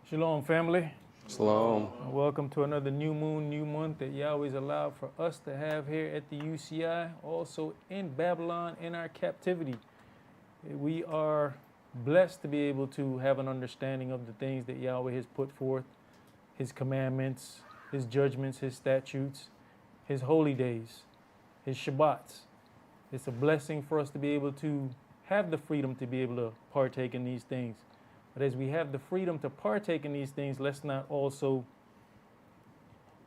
Shalom, family. Shalom. Welcome to another new moon, new month that Yahweh's allowed for us to have here at the UCI, also in Babylon in our captivity. We are blessed to be able to have an understanding of the things that Yahweh has put forth, his commandments, his judgments, his statutes, his holy days, his Shabbats. It's a blessing for us to be able to have the freedom to be able to partake in these things. But as we have the freedom to partake in these things, let's not also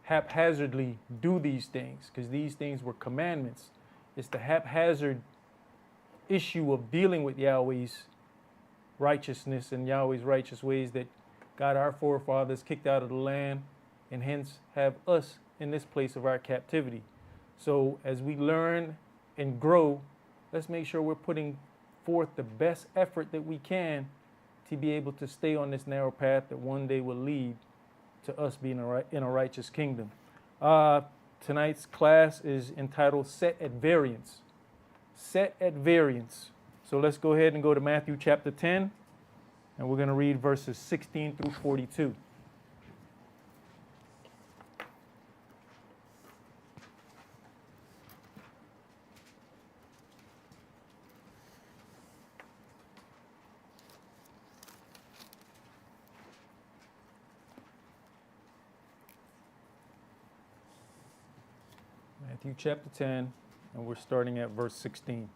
haphazardly do these things, because these things were commandments. It's the haphazard issue of dealing with Yahweh's righteousness and Yahweh's righteous ways that got our forefathers kicked out of the land and hence have us in this place of our captivity. So as we learn and grow, let's make sure we're putting forth the best effort that we can to be able to stay on this narrow path that one day will lead to us being in a righteous kingdom. Tonight's class is entitled Set at Variance. Set at Variance. So let's go ahead and go to Matthew chapter 10, and we're going to read verses 16 through 42. Matthew chapter 10, and we're starting at verse 16.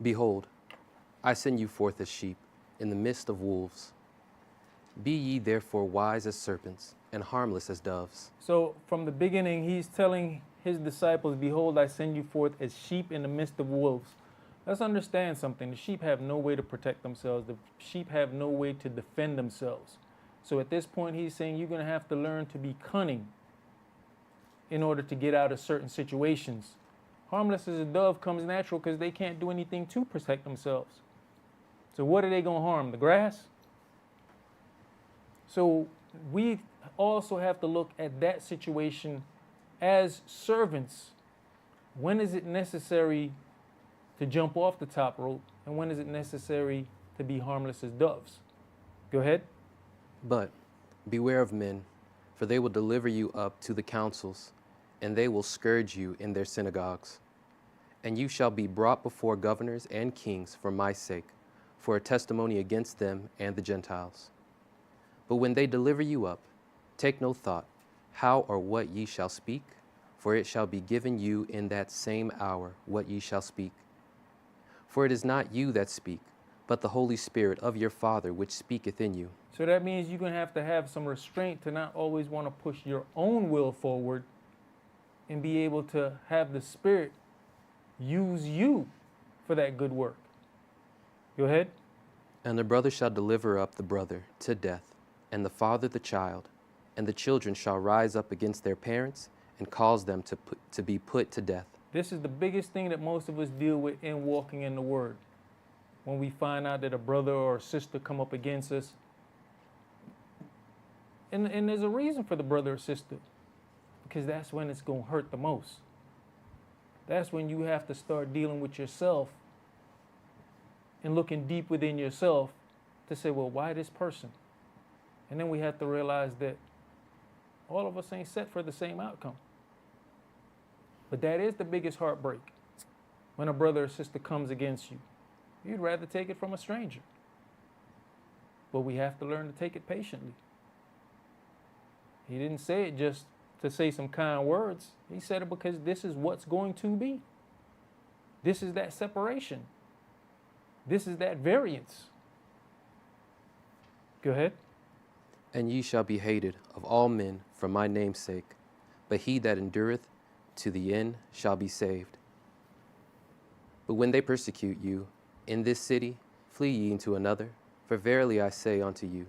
Behold, I send you forth as sheep in the midst of wolves. Be ye therefore wise as serpents and harmless as doves. So from the beginning, he's telling his disciples, behold, I send you forth as sheep in the midst of wolves. Let's understand something. The sheep have no way to protect themselves. The sheep have no way to defend themselves. So at this point, he's saying you're going to have to learn to be cunning in order to get out of certain situations. Harmless as a dove comes natural because they can't do anything to protect themselves. So what are they going to harm? The grass? So we also have to look at that situation as servants. When is it necessary to jump off the top rope, and when is it necessary to be harmless as doves? Go ahead. But beware of men, for they will deliver you up to the councils, and they will scourge you in their synagogues. And you shall be brought before governors and kings for my sake, for a testimony against them and the Gentiles. But when they deliver you up, take no thought how or what ye shall speak, for it shall be given you in that same hour what ye shall speak. For it is not you that speak, but the Holy Spirit of your Father which speaketh in you. So that means you're going to have some restraint to not always want to push your own will forward and be able to have the Spirit use you for that good work. Go ahead. And the brother shall deliver up the brother to death, and the father the child, and the children shall rise up against their parents and cause them to be put to death. This is the biggest thing that most of us deal with in walking in the Word. When we find out that a brother or a sister come up against us, and there's a reason for the brother or sister, because that's when it's going to hurt the most. That's when you have to start dealing with yourself and looking deep within yourself to say, well, why this person? And then we have to realize that all of us ain't set for the same outcome. But that is the biggest heartbreak, when a brother or sister comes against you. You'd rather take it from a stranger. But we have to learn to take it patiently. He didn't say it just to say some kind words. He said it because this is what's going to be. This is that separation. This is that variance. Go ahead. And ye shall be hated of all men for my name's sake, but he that endureth to the end shall be saved. But when they persecute you in this city, flee ye into another. For verily I say unto you,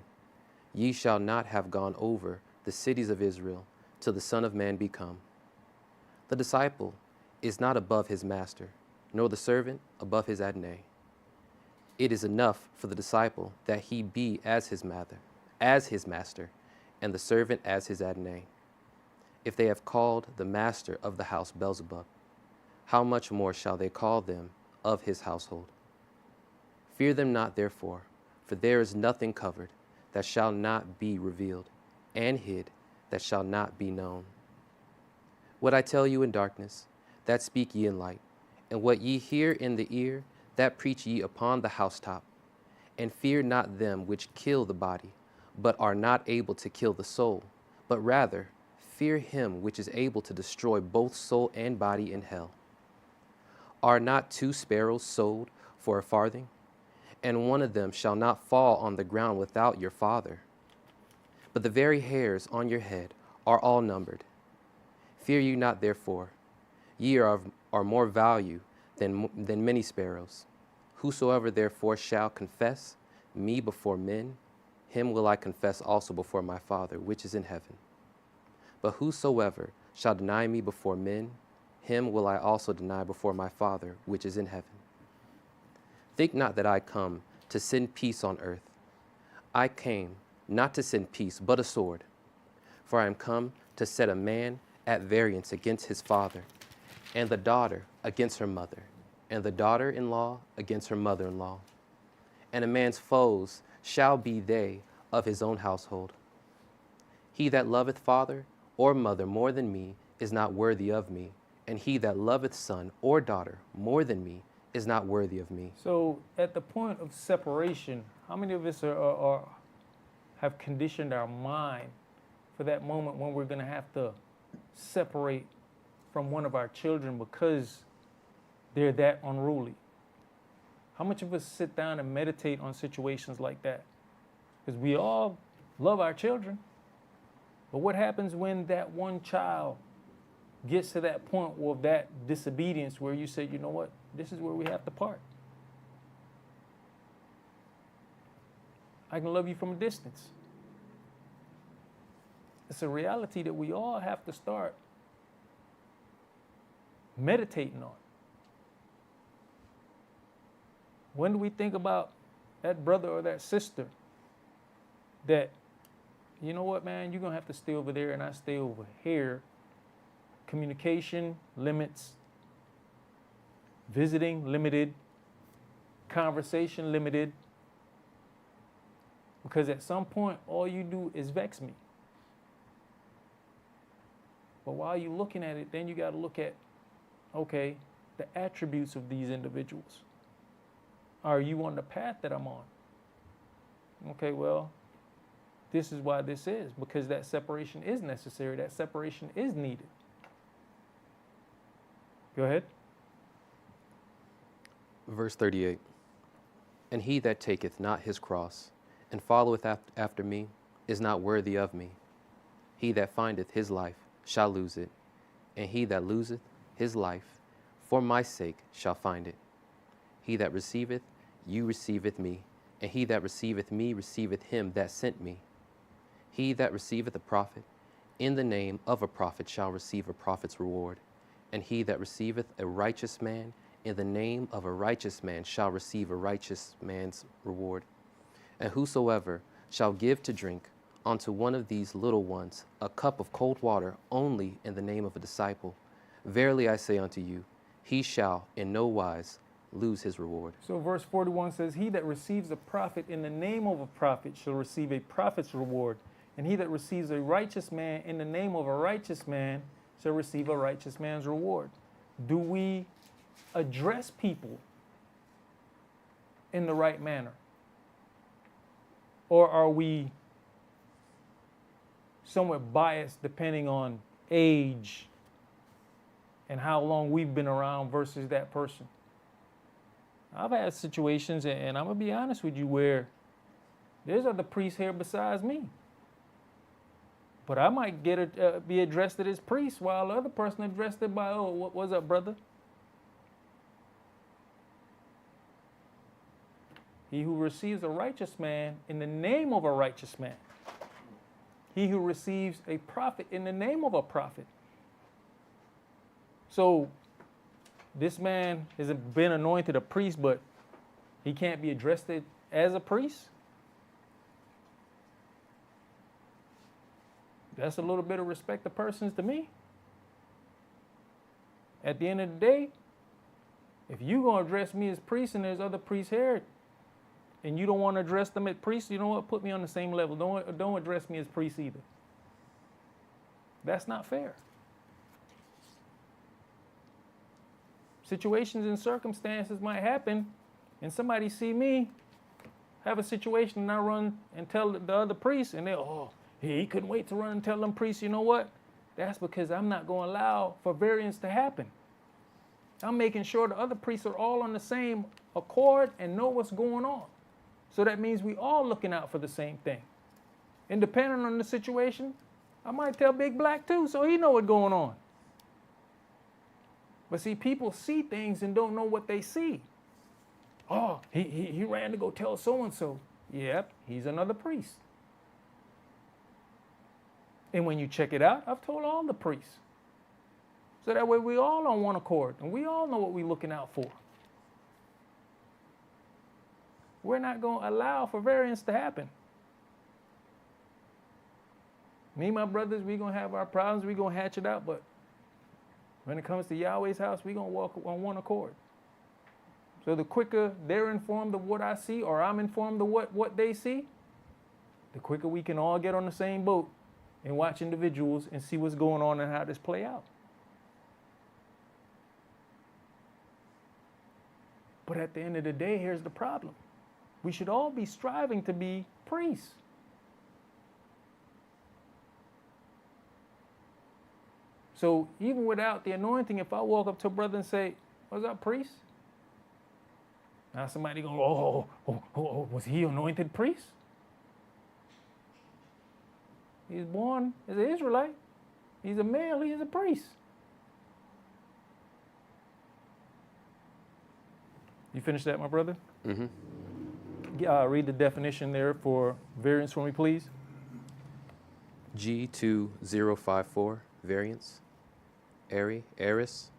ye shall not have gone over the cities of Israel till the Son of Man be come. The disciple is not above his master, nor the servant above his adne. It is enough for the disciple that he be as his master, and the servant as his adne. If they have called the master of the house Beelzebub, how much more shall they call them of his household? Fear them not, therefore, for there is nothing covered that shall not be revealed, and hid that shall not be known. What I tell you in darkness, that speak ye in light, and what ye hear in the ear, that preach ye upon the housetop. And fear not them which kill the body, but are not able to kill the soul, but rather fear him which is able to destroy both soul and body in hell. Are not 2 sparrows sold for a farthing? And one of them shall not fall on the ground without your Father. But the very hairs on your head are all numbered. Fear you not, therefore. Ye are more value than many sparrows. Whosoever therefore shall confess me before men, him will I confess also before my Father which is in heaven. But whosoever shall deny me before men, him will I also deny before my Father which is in heaven. Think not that I come to send peace on earth. I came not to send peace, but a sword. For I am come to set a man at variance against his father, and the daughter against her mother, and the daughter-in-law against her mother-in-law. And a man's foes shall be they of his own household. He that loveth father or mother more than me is not worthy of me, and he that loveth son or daughter more than me is not worthy of me. So at the point of separation, how many of us have conditioned our mind for that moment when we're going to have to separate from one of our children because they're that unruly? How much of us sit down and meditate on situations like that? Because we all love our children. But what happens when that one child gets to that point of that disobedience where you say, you know what, this is where we have to part? I can love you from a distance. It's a reality that we all have to start meditating on. When do we think about that brother or that sister that, you know what, man, you're going to have to stay over there and I stay over here? Communication limits, visiting limited, conversation limited. Because at some point, all you do is vex me. But while you're looking at it, then you got to look at, okay, the attributes of these individuals. Are you on the path that I'm on? Okay, well, this is why this is, because that separation is necessary. That separation is needed. Go ahead. Verse 38. And he that taketh not his cross and followeth after me is not worthy of me. He that findeth his life shall lose it, and he that loseth his life for my sake shall find it. He that receiveth you receiveth me, and he that receiveth me receiveth him that sent me. He that receiveth a prophet in the name of a prophet shall receive a prophet's reward, and he that receiveth a righteous man in the name of a righteous man shall receive a righteous man's reward. And whosoever shall give to drink unto one of these little ones a cup of cold water only in the name of a disciple, verily I say unto you, he shall in no wise lose his reward. So verse 41 says, he that receives a prophet in the name of a prophet shall receive a prophet's reward. And he that receives a righteous man in the name of a righteous man shall receive a righteous man's reward. Do we address people in the right manner? Or are we somewhat biased depending on age and how long we've been around versus that person? I've had situations, and I'm going to be honest with you, where there's other priests here besides me. But I might be addressed as priest while the other person addressed it by, oh, what's up, brother? He who receives a righteous man in the name of a righteous man. He who receives a prophet in the name of a prophet. So this man has been anointed a priest, but he can't be addressed as a priest? That's a little bit of respect to persons to me. At the end of the day, if you're going to address me as priest and there's other priests here, and you don't want to address them as priests, you know what? Put me on the same level. Don't address me as priest either. That's not fair. Situations and circumstances might happen, and somebody see me have a situation, and I run and tell the other priests, and he couldn't wait to run and tell them priests, you know what? That's because I'm not going to allow for variance to happen. I'm making sure the other priests are all on the same accord and know what's going on. So that means we all looking out for the same thing. And depending on the situation, I might tell Big Black too, so he know what's going on. But see, people see things and don't know what they see. Oh, he ran to go tell so-and-so. Yep, he's another priest. And when you check it out, I've told all the priests. So that way we all on one accord and we all know what we're looking out for. We're not going to allow for variance to happen. Me and my brothers, we're going to have our problems, we're going to hatch it out, but when it comes to Yahweh's house, we're going to walk on one accord. So the quicker they're informed of what I see or I'm informed of what they see, the quicker we can all get on the same boat and watch individuals and see what's going on and how this play out. But at the end of the day, here's the problem. We should all be striving to be priests. So even without the anointing, if I walk up to a brother and say, "What's up, priest?" Now somebody go, oh, was he anointed priest? He's born as an Israelite. He's a male, he is a priest. You finished that, my brother? Mm-hmm. Read the definition there for variance for me, please. G2054, variance. Eris,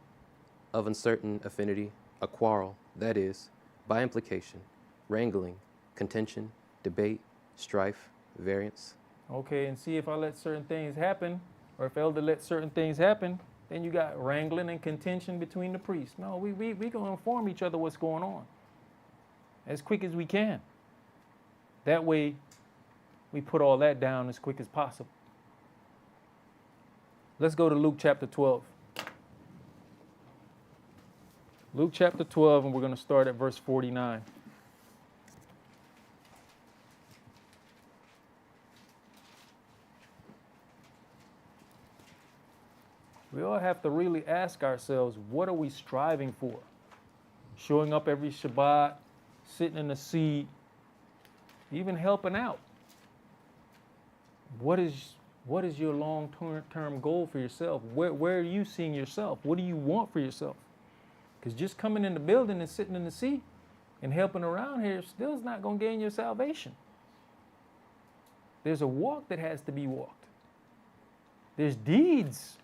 of uncertain affinity, a quarrel, that is, by implication, wrangling, contention, debate, strife, variance. Okay, and see if I let certain things happen, or if Elder let certain things happen, then you got wrangling and contention between the priests. No, we going to inform each other what's going on as quick as we can. That way, we put all that down as quick as possible. Let's go to Luke chapter 12. Luke chapter 12, and we're going to start at verse 49. We all have to really ask ourselves, what are we striving for? Showing up every Shabbat, sitting in the seat, even helping out. What is your long-term goal for yourself? Where are you seeing yourself? What do you want for yourself? Because just coming in the building and sitting in the seat and helping around here still is not going to gain your salvation. There's a walk that has to be walked. There's deeds.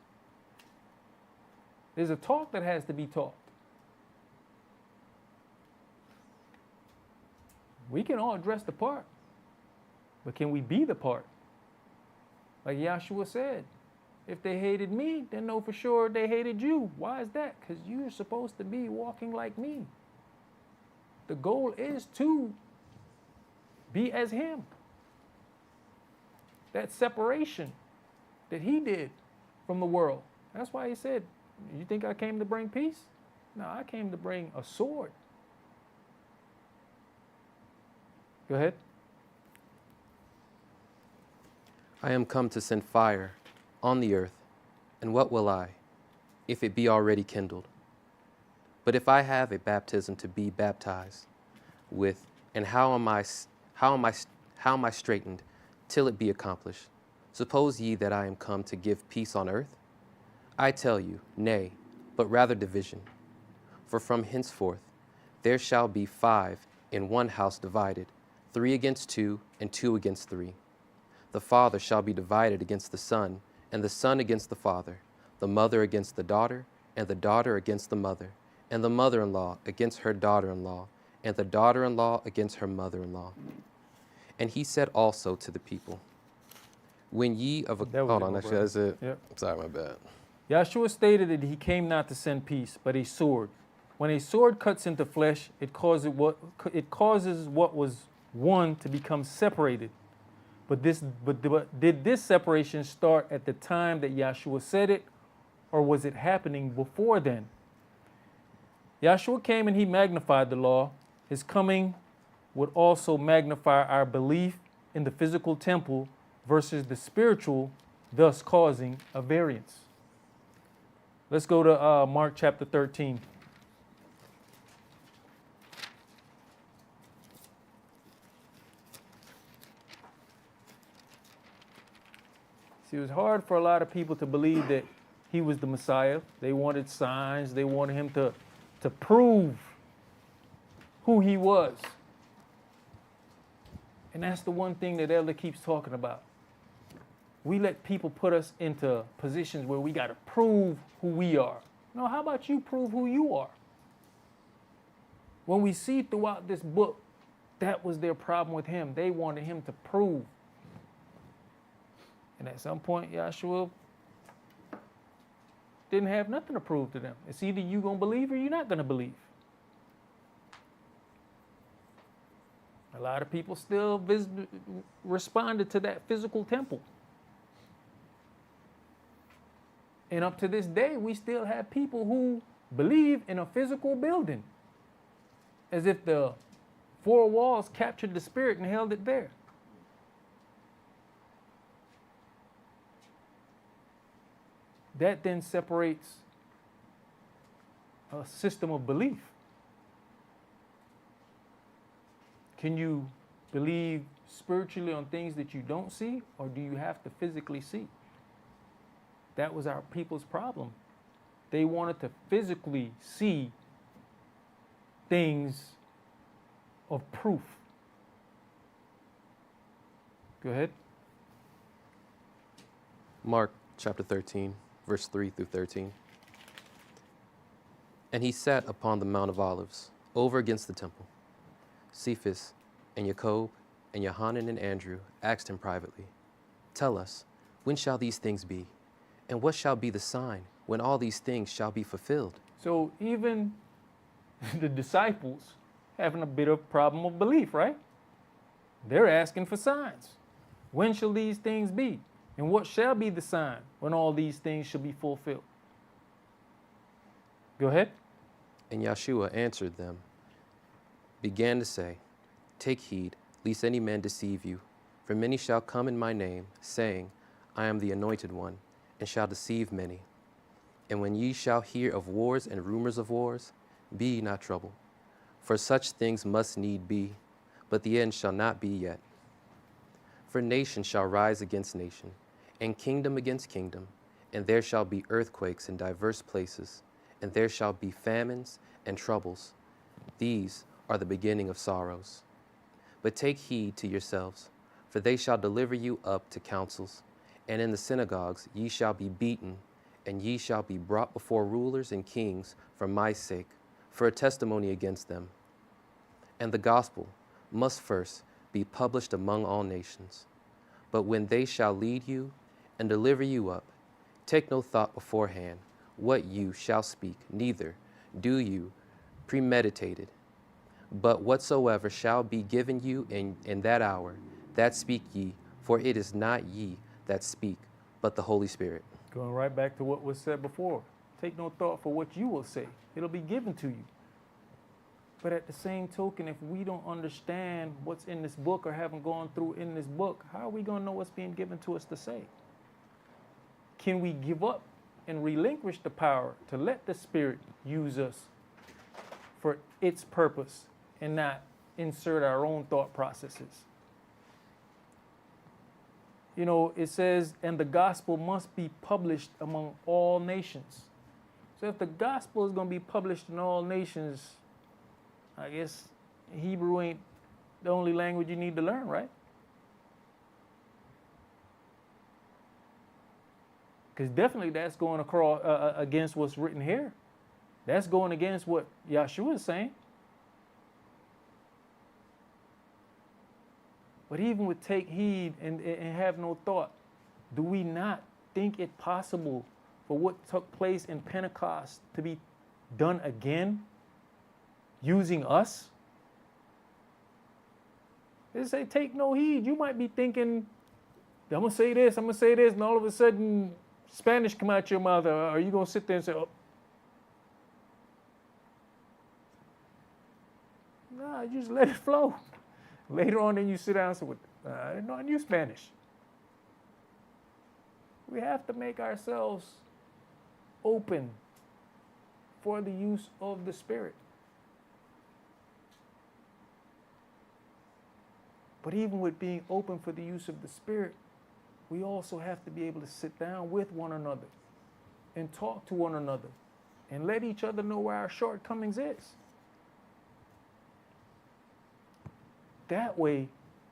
There's a talk that has to be talked. We can all dress the part, but can we be the part? Like Yahshua said, if they hated me, then know for sure they hated you. Why is that? Because you're supposed to be walking like me. The goal is to be as him. That separation that he did from the world. That's why he said, you think I came to bring peace? No, I came to bring a sword. Go ahead. I am come to send fire on the earth, and what will I, if it be already kindled? But if I have a baptism to be baptized with, and how am I straitened till it be accomplished? Suppose ye that I am come to give peace on earth? I tell you, nay, but rather division. For from henceforth there shall be 5 in one house divided, 3 against 2, and 2 against 3. The father shall be divided against the son, and the son against the father, the mother against the daughter, and the daughter against the mother, and the mother-in-law against her daughter-in-law, and the daughter-in-law against her mother-in-law. And he said also to the people, when ye of a... Hold on, actually, that's it. Yep. Sorry, my bad. Yahshua stated that he came not to send peace, but a sword. When a sword cuts into flesh, it causes what was one to become separated. But did this separation start at the time that Yahshua said it, or was it happening before then? Yahshua came and he magnified the law. His coming would also magnify our belief in the physical temple versus the spiritual, thus causing a variance. Let's go to Mark chapter 13. See, it was hard for a lot of people to believe that he was the Messiah. They wanted signs. They wanted him to prove who he was. And that's the one thing that Elder keeps talking about. We let people put us into positions where we got to prove who we are. No, how about you prove who you are? When we see throughout this book, that was their problem with him. They wanted him to prove. And at some point, Yahshua didn't have nothing to prove to them. It's either you're going to believe or you're not going to believe. A lot of people still responded to that physical temple. And up to this day, we still have people who believe in a physical building, as if the four walls captured the spirit and held it there. That then separates a system of belief. Can you believe spiritually on things that you don't see, or do you have to physically see? That was our people's problem. They wanted to physically see things of proof. Go ahead. Mark chapter 13, verse 3 through 13. And he sat upon the Mount of Olives, over against the temple. Cephas and Jacob and Johanan and Andrew asked him privately, "Tell us, when shall these things be? And what shall be the sign when all these things shall be fulfilled?" So even the disciples having a bit of problem of belief, right? They're asking for signs. When shall these things be? And what shall be the sign when all these things shall be fulfilled? Go ahead. And Yahshua answered them, began to say, "Take heed, lest any man deceive you. For many shall come in my name, saying, I am the anointed one, and shall deceive many. And when ye shall hear of wars and rumors of wars, be ye not troubled. For such things must need be, but the end shall not be yet. For nation shall rise against nation, and kingdom against kingdom, and there shall be earthquakes in diverse places, and there shall be famines and troubles. These are the beginning of sorrows. But take heed to yourselves, for they shall deliver you up to councils, and in the synagogues ye shall be beaten, and ye shall be brought before rulers and kings for my sake, for a testimony against them. And the gospel must first be published among all nations. But when they shall lead you and deliver you up, take no thought beforehand what you shall speak, neither do you premeditate it. But whatsoever shall be given you in that hour, that speak ye, for it is not ye that speak, but the Holy Spirit." Going right back to what was said before. Take no thought for what you will say. It'll be given to you. But at the same token, if we don't understand what's in this book or haven't gone through in this book, how are we going to know what's being given to us to say? Can we give up and relinquish the power to let the Spirit use us for its purpose and not insert our own thought processes? You know, it says, and the gospel must be published among all nations. So if the gospel is going to be published in all nations, I guess Hebrew ain't the only language you need to learn, right? Because definitely that's going across against what's written here. That's going against what Yahshua is saying. But even with take heed and have no thought, do we not think it possible for what took place in Pentecost to be done again using us? They say, take no heed. You might be thinking, I'm going to say this, and all of a sudden, Spanish come out your mouth. Are you going to sit there and say, oh? Nah, you just let it flow. Later on, then you sit down and say, I didn't know I knew Spanish. We have to make ourselves open for the use of the Spirit. But even with being open for the use of the Spirit, we also have to be able to sit down with one another and talk to one another and let each other know where our shortcomings is. That way,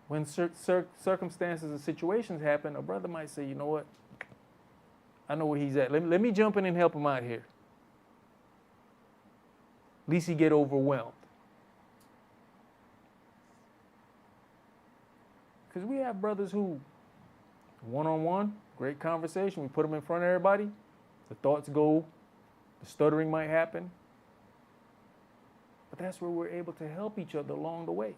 when circumstances and situations happen, a brother might say, you know what? I know where he's at. Let me jump in and help him out here. At least he get overwhelmed. Because we have brothers who, one-on-one, great conversation, we put them in front of everybody, the thoughts go, the stuttering might happen. But that's where we're able to help each other along the way.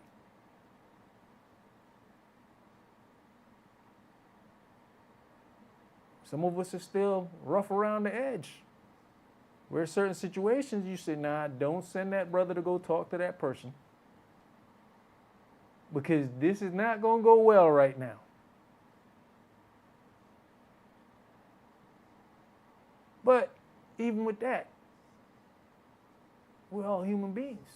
Some of us are still rough around the edge. Where certain situations you say, nah, don't send that brother to go talk to that person. Because this is not going to go well right now. But even with that, we're all human beings.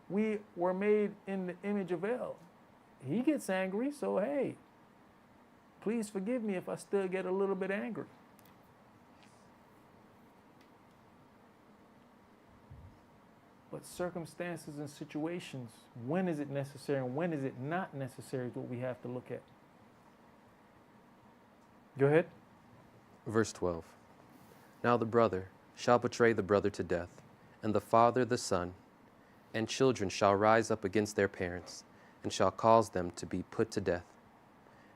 We were made in the image of El. He gets angry, so hey, please forgive me if I still get a little bit angry. But circumstances and situations, when is it necessary and when is it not necessary is what we have to look at. Go ahead. Verse 12. Now the brother shall betray the brother to death, and the father the son, and children shall rise up against their parents, and shall cause them to be put to death.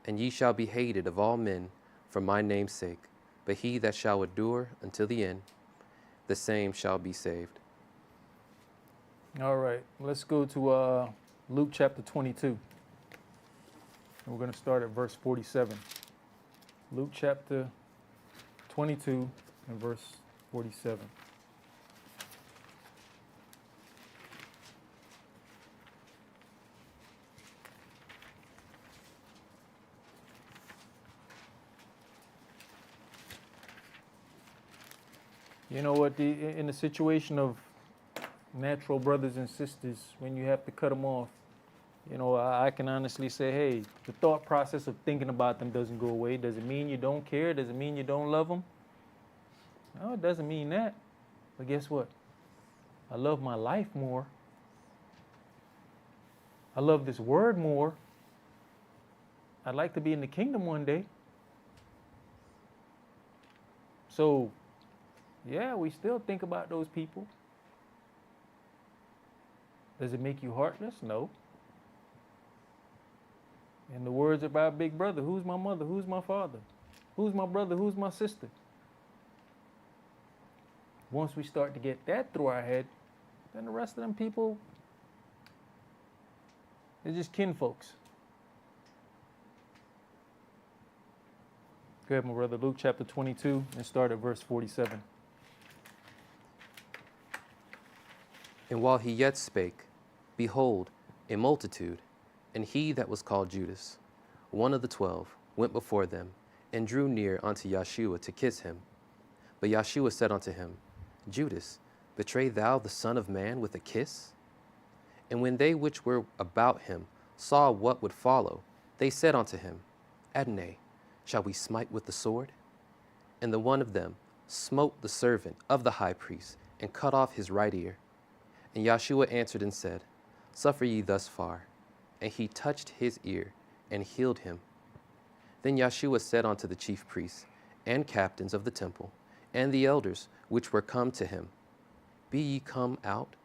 And ye shall be hated of all men for my name's sake, but he that shall endure until the end, the same shall be saved. All right, let's go to Luke chapter 22. And we're going to start at verse 47. Luke chapter 22 and verse 47. You know what, in the situation of natural brothers and sisters, when you have to cut them off, you know, I can honestly say, hey, the thought process of thinking about them doesn't go away. Does it mean you don't care? Does it mean you don't love them? No, it doesn't mean that. But guess what? I love my life more. I love this word more. I'd like to be in the kingdom one day. So, yeah, we still think about those people. Does it make you heartless? No. In the words of our big brother, who's my mother? Who's my father? Who's my brother? Who's my sister? Once we start to get that through our head, then the rest of them people, they're just kinfolks. Go ahead, my brother. Luke chapter 22 and start at verse 47. And while he yet spake, behold, a multitude, and he that was called Judas, one of the 12, went before them, and drew near unto Yeshua to kiss him. But Yeshua said unto him, Judas, betray thou the Son of Man with a kiss? And when they which were about him saw what would follow, they said unto him, Adonai, shall we smite with the sword? And the one of them smote the servant of the high priest, and cut off his right ear. And Yeshua answered and said, Suffer ye thus far. And he touched his ear, and healed him. Then Yeshua said unto the chief priests, and captains of the temple, and the elders which were come to him, Be ye come out,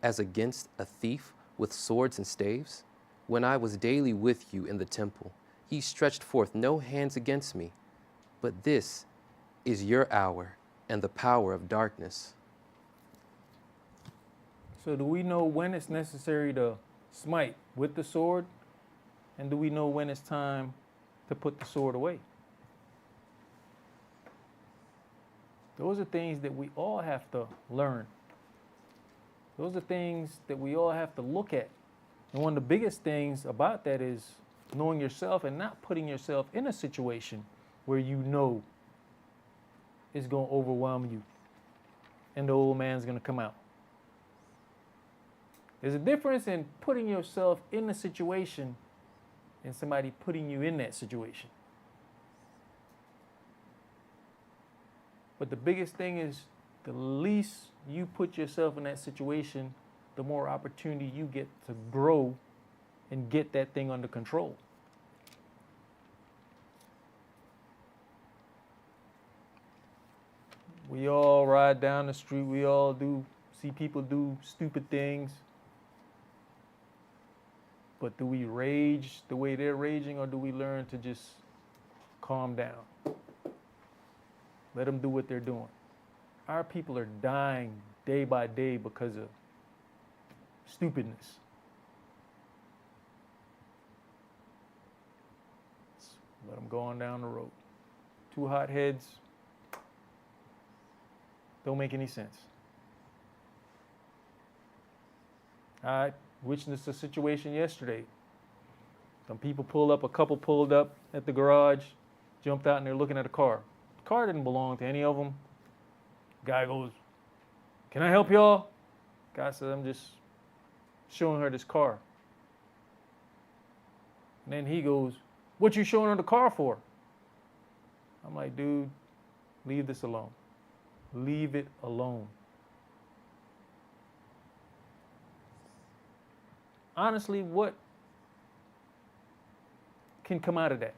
as against a thief, with swords and staves? When I was daily with you in the temple, ye stretched forth no hands against me. But this is your hour, and the power of darkness. So do we know when it's necessary to smite with the sword? And do we know when it's time to put the sword away? Those are things that we all have to learn. Those are things that we all have to look at. And one of the biggest things about that is knowing yourself and not putting yourself in a situation where you know it's going to overwhelm you and the old man's going to come out. There's a difference in putting yourself in a situation and somebody putting you in that situation. But the biggest thing is the least you put yourself in that situation, the more opportunity you get to grow and get that thing under control. We all ride down the street. We all see people do stupid things. But do we rage the way they're raging, or do we learn to just calm down? Let them do what they're doing. Our people are dying day by day because of stupidness. Let them go on down the road. Two hot heads don't make any sense. I witnessed a situation yesterday. Some people a couple pulled up at the garage, jumped out, and they're looking at a car. The car didn't belong to any of them. Guy goes, "Can I help y'all?" Guy says, "I'm just showing her this car." And then he goes, "What you showing her the car for?" I'm like, "Dude, leave this alone. Leave it alone." Honestly, what can come out of that?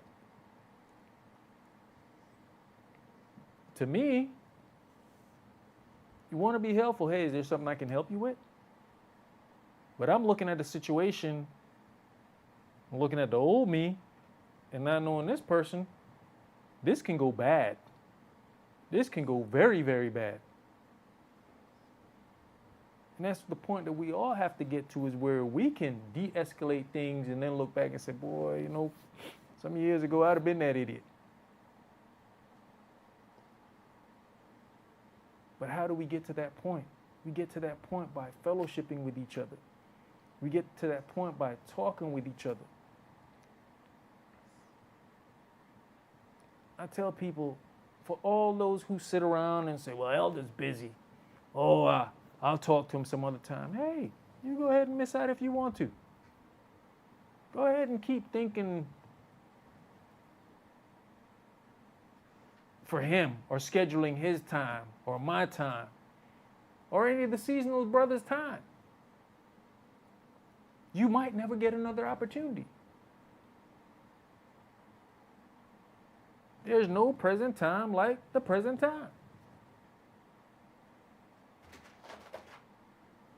To me, you want to be helpful. Hey, is there something I can help you with? But I'm looking at the situation, I'm looking at the old me, and not knowing this person, this can go bad. This can go very, very bad. And that's the point that we all have to get to, is where we can de-escalate things and then look back and say, boy, some years ago I'd have been that idiot. But how do we get to that point? We get to that point by fellowshipping with each other. We get to that point by talking with each other. I tell people, for all those who sit around and say, well, Elder's busy. I'll talk to him some other time. Hey, you go ahead and miss out if you want to. Go ahead and keep thinking for him, or scheduling his time, or my time, or any of the seasonal brothers' time. You might never get another opportunity. There's no present time like the present time.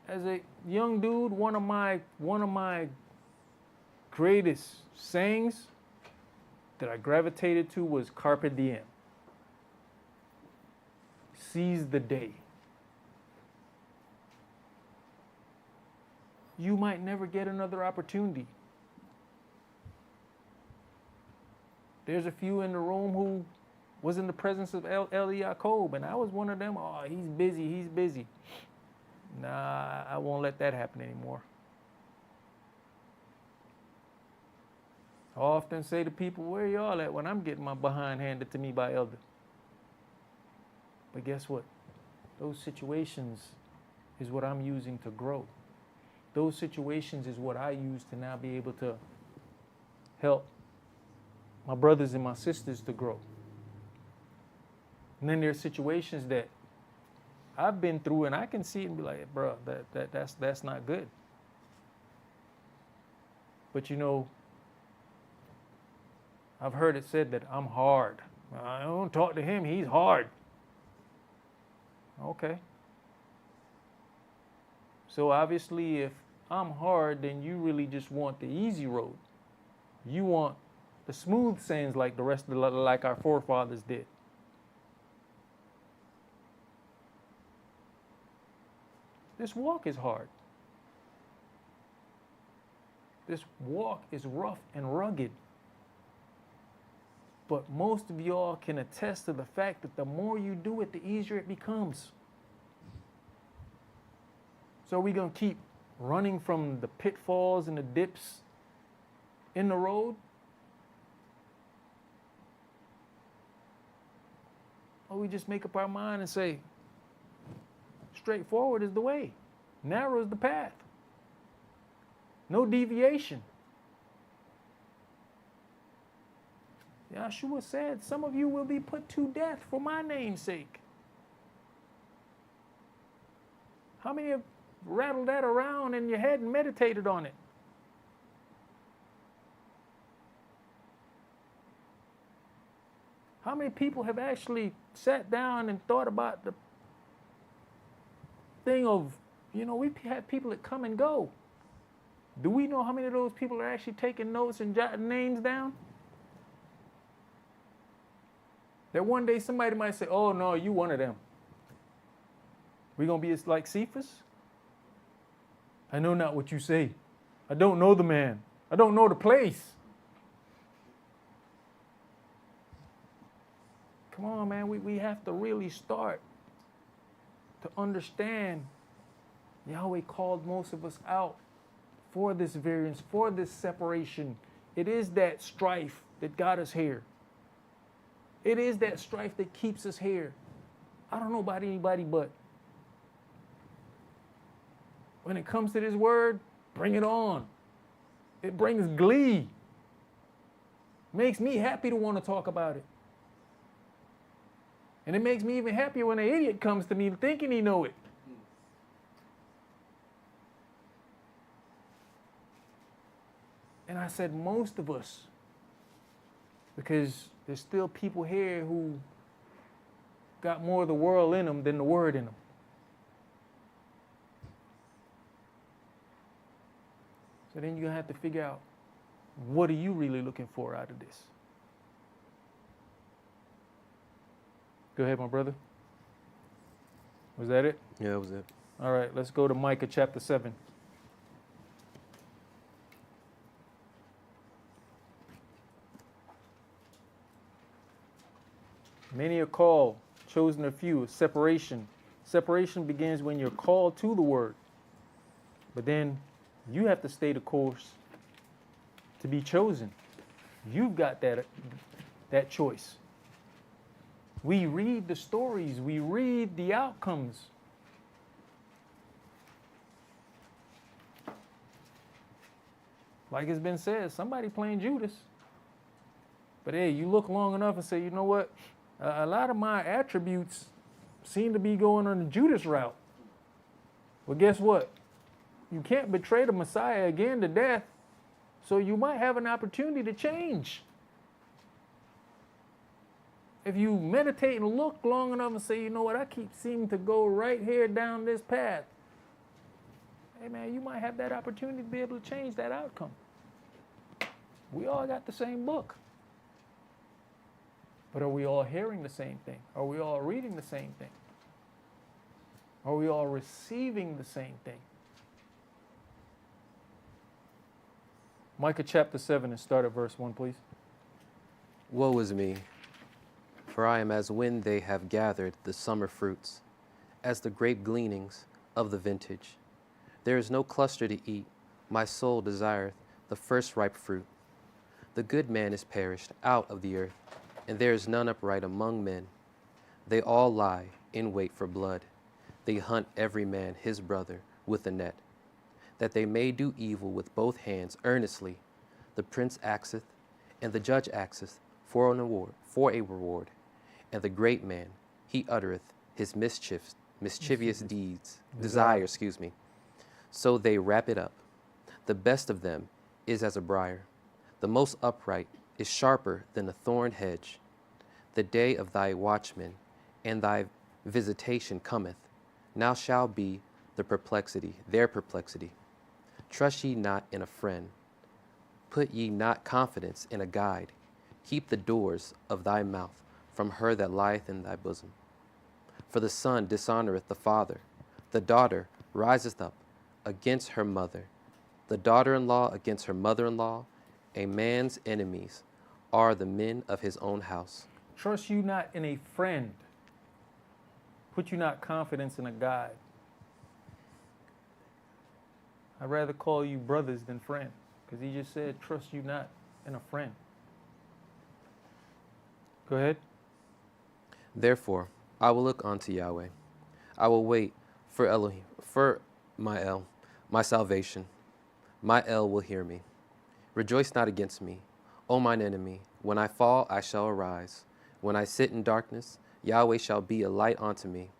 As a young dude, one of my greatest sayings that I gravitated to was carpe diem. Seize the day. You might never get another opportunity. There's a few in the room who was in the presence of El Yaakov, and I was one of them. Oh, he's busy. Nah, I won't let that happen anymore. I often say to people, where y'all at when I'm getting my behind handed to me by Elder? But guess what? Those situations is what I'm using to grow. Those situations is what I use to now be able to help my brothers and my sisters to grow. And then there's situations that I've been through and I can see it and be like, bro, that's not good. But I've heard it said that I'm hard. I don't talk to him, he's hard. Okay. So obviously if I'm hard, then you really just want the easy road. You want the smooth sands like like our forefathers did. This walk is hard. This walk is rough and rugged. But most of y'all can attest to the fact that the more you do it, the easier it becomes. So we're going to keep running from the pitfalls and the dips in the road? Or we just make up our mind and say, straightforward is the way, narrow is the path, no deviation. Yahshua said, some of you will be put to death for my name's sake. How many have rattled that around in your head and meditated on it? How many people have actually sat down and thought about the thing of, we've had people that come and go. Do we know how many of those people are actually taking notes and jotting names down? That one day somebody might say, oh no, you one of them. We're going to be like Cephas? I know not what you say. I don't know the man. I don't know the place. Come on, man. We have to really start to understand Yahweh called most of us out for this variance, for this separation. It is that strife that got us here. It is that strife that keeps us here. I don't know about anybody, but when it comes to this word, bring it on. It brings glee. Makes me happy to want to talk about it. And it makes me even happier when an idiot comes to me thinking he know it. And I said most of us, because there's still people here who got more of the world in them than the word in them. So then you're going to have to figure out, what are you really looking for out of this? Go ahead, my brother. Was that it? Yeah, that was it. All right, let's go to Micah chapter 7. Many are called, chosen a few. Separation. Separation begins when you're called to the word. But then you have to stay the course to be chosen. You've got that choice. We read the stories. We read the outcomes. Like it's been said, somebody playing Judas. But hey, you look long enough and say, you know what? A lot of my attributes seem to be going on the Judas route. Well, guess what? You can't betray the Messiah again to death, so you might have an opportunity to change. If you meditate and look long enough and say, you know what, I keep seeming to go right here down this path. Hey man, you might have that opportunity to be able to change that outcome. We all got the same book. But are we all hearing the same thing? Are we all reading the same thing? Are we all receiving the same thing? Micah chapter 7 and start at verse 1, please. Woe is me, for I am as when they have gathered the summer fruits, as the grape gleanings of the vintage. There is no cluster to eat. My soul desireth the first ripe fruit. The good man is perished out of the earth, and there is none upright among men. They all lie in wait for blood. They hunt every man his brother with a net, that they may do evil with both hands earnestly. The prince axeth, and the judge axeth for a reward. And the great man, he uttereth his mischievous desire. So they wrap it up. The best of them is as a briar. The most upright is sharper than a thorn hedge. The day of thy watchman and thy visitation cometh. Now shall be their perplexity. Trust ye not in a friend. Put ye not confidence in a guide. Keep the doors of thy mouth from her that lieth in thy bosom. For the son dishonoreth the father. The daughter riseth up against her mother. The daughter-in-law against her mother-in-law, a man's enemies are the men of his own house. Trust you not in a friend. Put you not confidence in a God. I'd rather call you brothers than friend, because he just said, trust you not in a friend. Go ahead. Therefore, I will look unto Yahweh. I will wait for Elohim, for my El, my salvation. My El will hear me. Rejoice not against me, O mine enemy. When I fall, I shall arise. When I sit in darkness, Yahweh shall be a light unto me.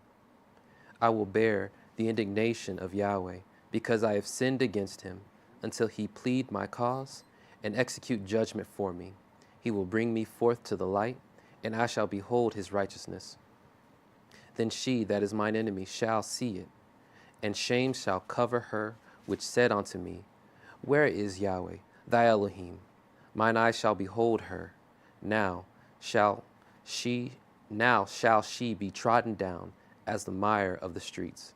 I will bear the indignation of Yahweh, because I have sinned against him, until he plead my cause and execute judgment for me. He will bring me forth to the light, and I shall behold his righteousness. Then she that is mine enemy shall see it, and shame shall cover her which said unto me, Where is Yahweh, thy Elohim? Mine eyes shall behold her. Now shall she be trodden down as the mire of the streets.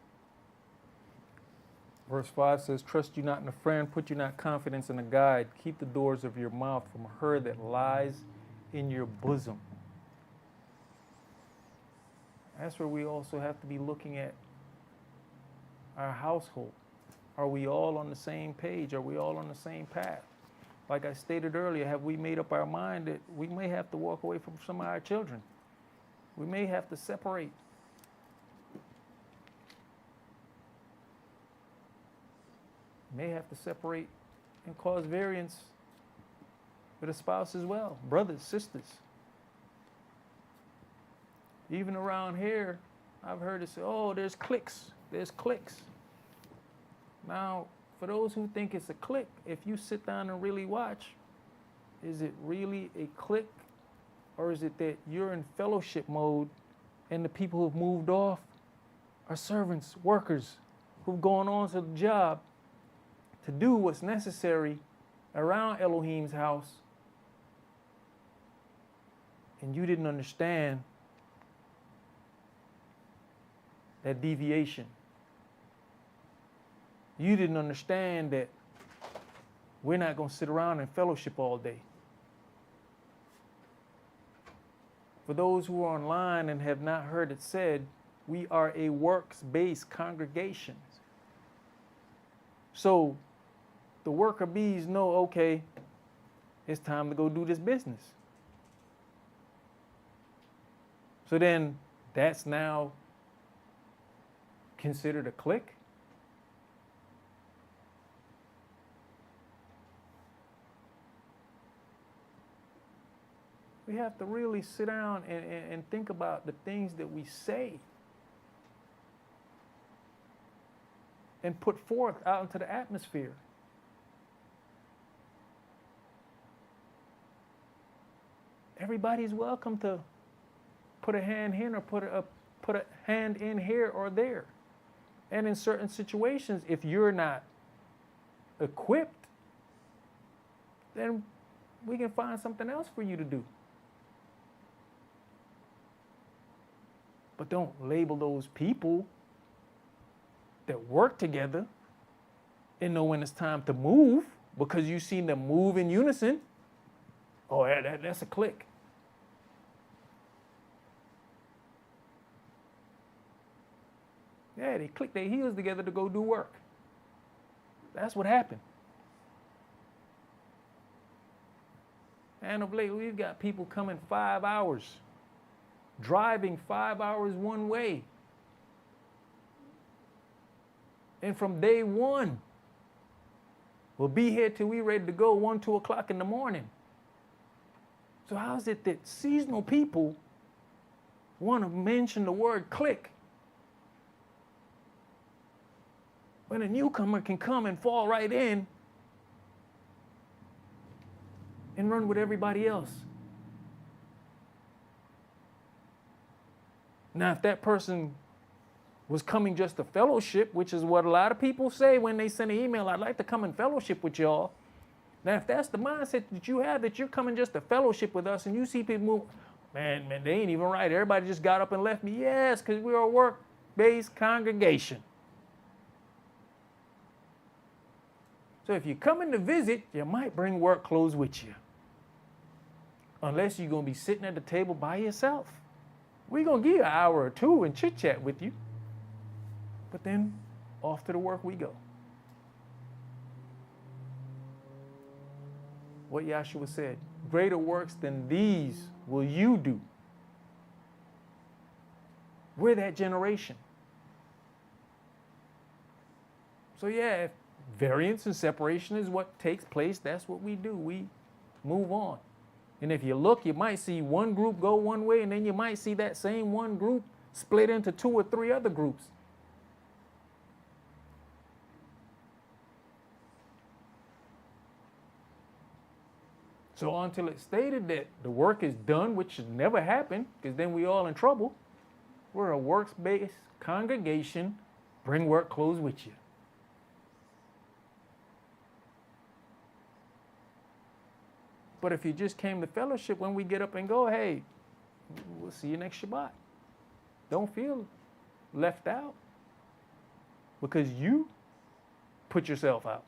Verse 5 says, trust you not in a friend, put you not confidence in a guide. Keep the doors of your mouth from her that lies in your bosom. That's where we also have to be looking at our household. Are we all on the same page? Are we all on the same path? Like I stated earlier, have we made up our mind that we may have to walk away from some of our children? We may have to separate. May have to separate and cause variance with a spouse as well, brothers, sisters. Even around here, I've heard it say, oh, there's cliques. There's cliques. Now, for those who think it's a clique, if you sit down and really watch, is it really a clique? Or is it that you're in fellowship mode and the people who've moved off are servants, workers, who've gone on to the job to do what's necessary around Elohim's house, and you didn't understand that deviation. You didn't understand that we're not going to sit around and fellowship all day. For those who are online and have not heard it said, we are a works-based congregation. So the worker bees know, okay, it's time to go do this business. So then that's now considered a clique? We have to really sit down and think about the things that we say and put forth out into the atmosphere. Everybody's welcome to put a hand here or put a hand in here or there. And in certain situations, if you're not equipped, then we can find something else for you to do. But don't label those people that work together and know when it's time to move because you've seen them move in unison. Oh, that's a clique. Yeah, they click their heels together to go do work. That's what happened. And of late, we've got people coming 5 hours, driving 5 hours one way. And from day one, we'll be here till we're ready to go 1, 2 o'clock in the morning. So how is it that seasonal people want to mention the word clique when a newcomer can come and fall right in and run with everybody else? Now, if that person was coming just to fellowship, which is what a lot of people say when they send an email, I'd like to come and fellowship with y'all. Now, if that's the mindset that you have, that you're coming just to fellowship with us, and you see people move, man, they ain't even right. Everybody just got up and left me. Yes, because we're a work-based congregation. So if you're coming to visit, you might bring work clothes with you. Unless you're going to be sitting at the table by yourself. We're going to give you an hour or two and chit chat with you. But then off to the work we go. What Yahshua said, greater works than these will you do. We're that generation. So yeah, if variance and separation is what takes place, that's what we do. We move on. And if you look, you might see one group go one way, and then you might see that same one group split into 2 or 3 other groups. So until it's stated that the work is done, which should never happen, because then we all in trouble, we're a works-based congregation. Bring work clothes with you. But if you just came to fellowship when we get up and go, hey, we'll see you next Shabbat. Don't feel left out because you put yourself out.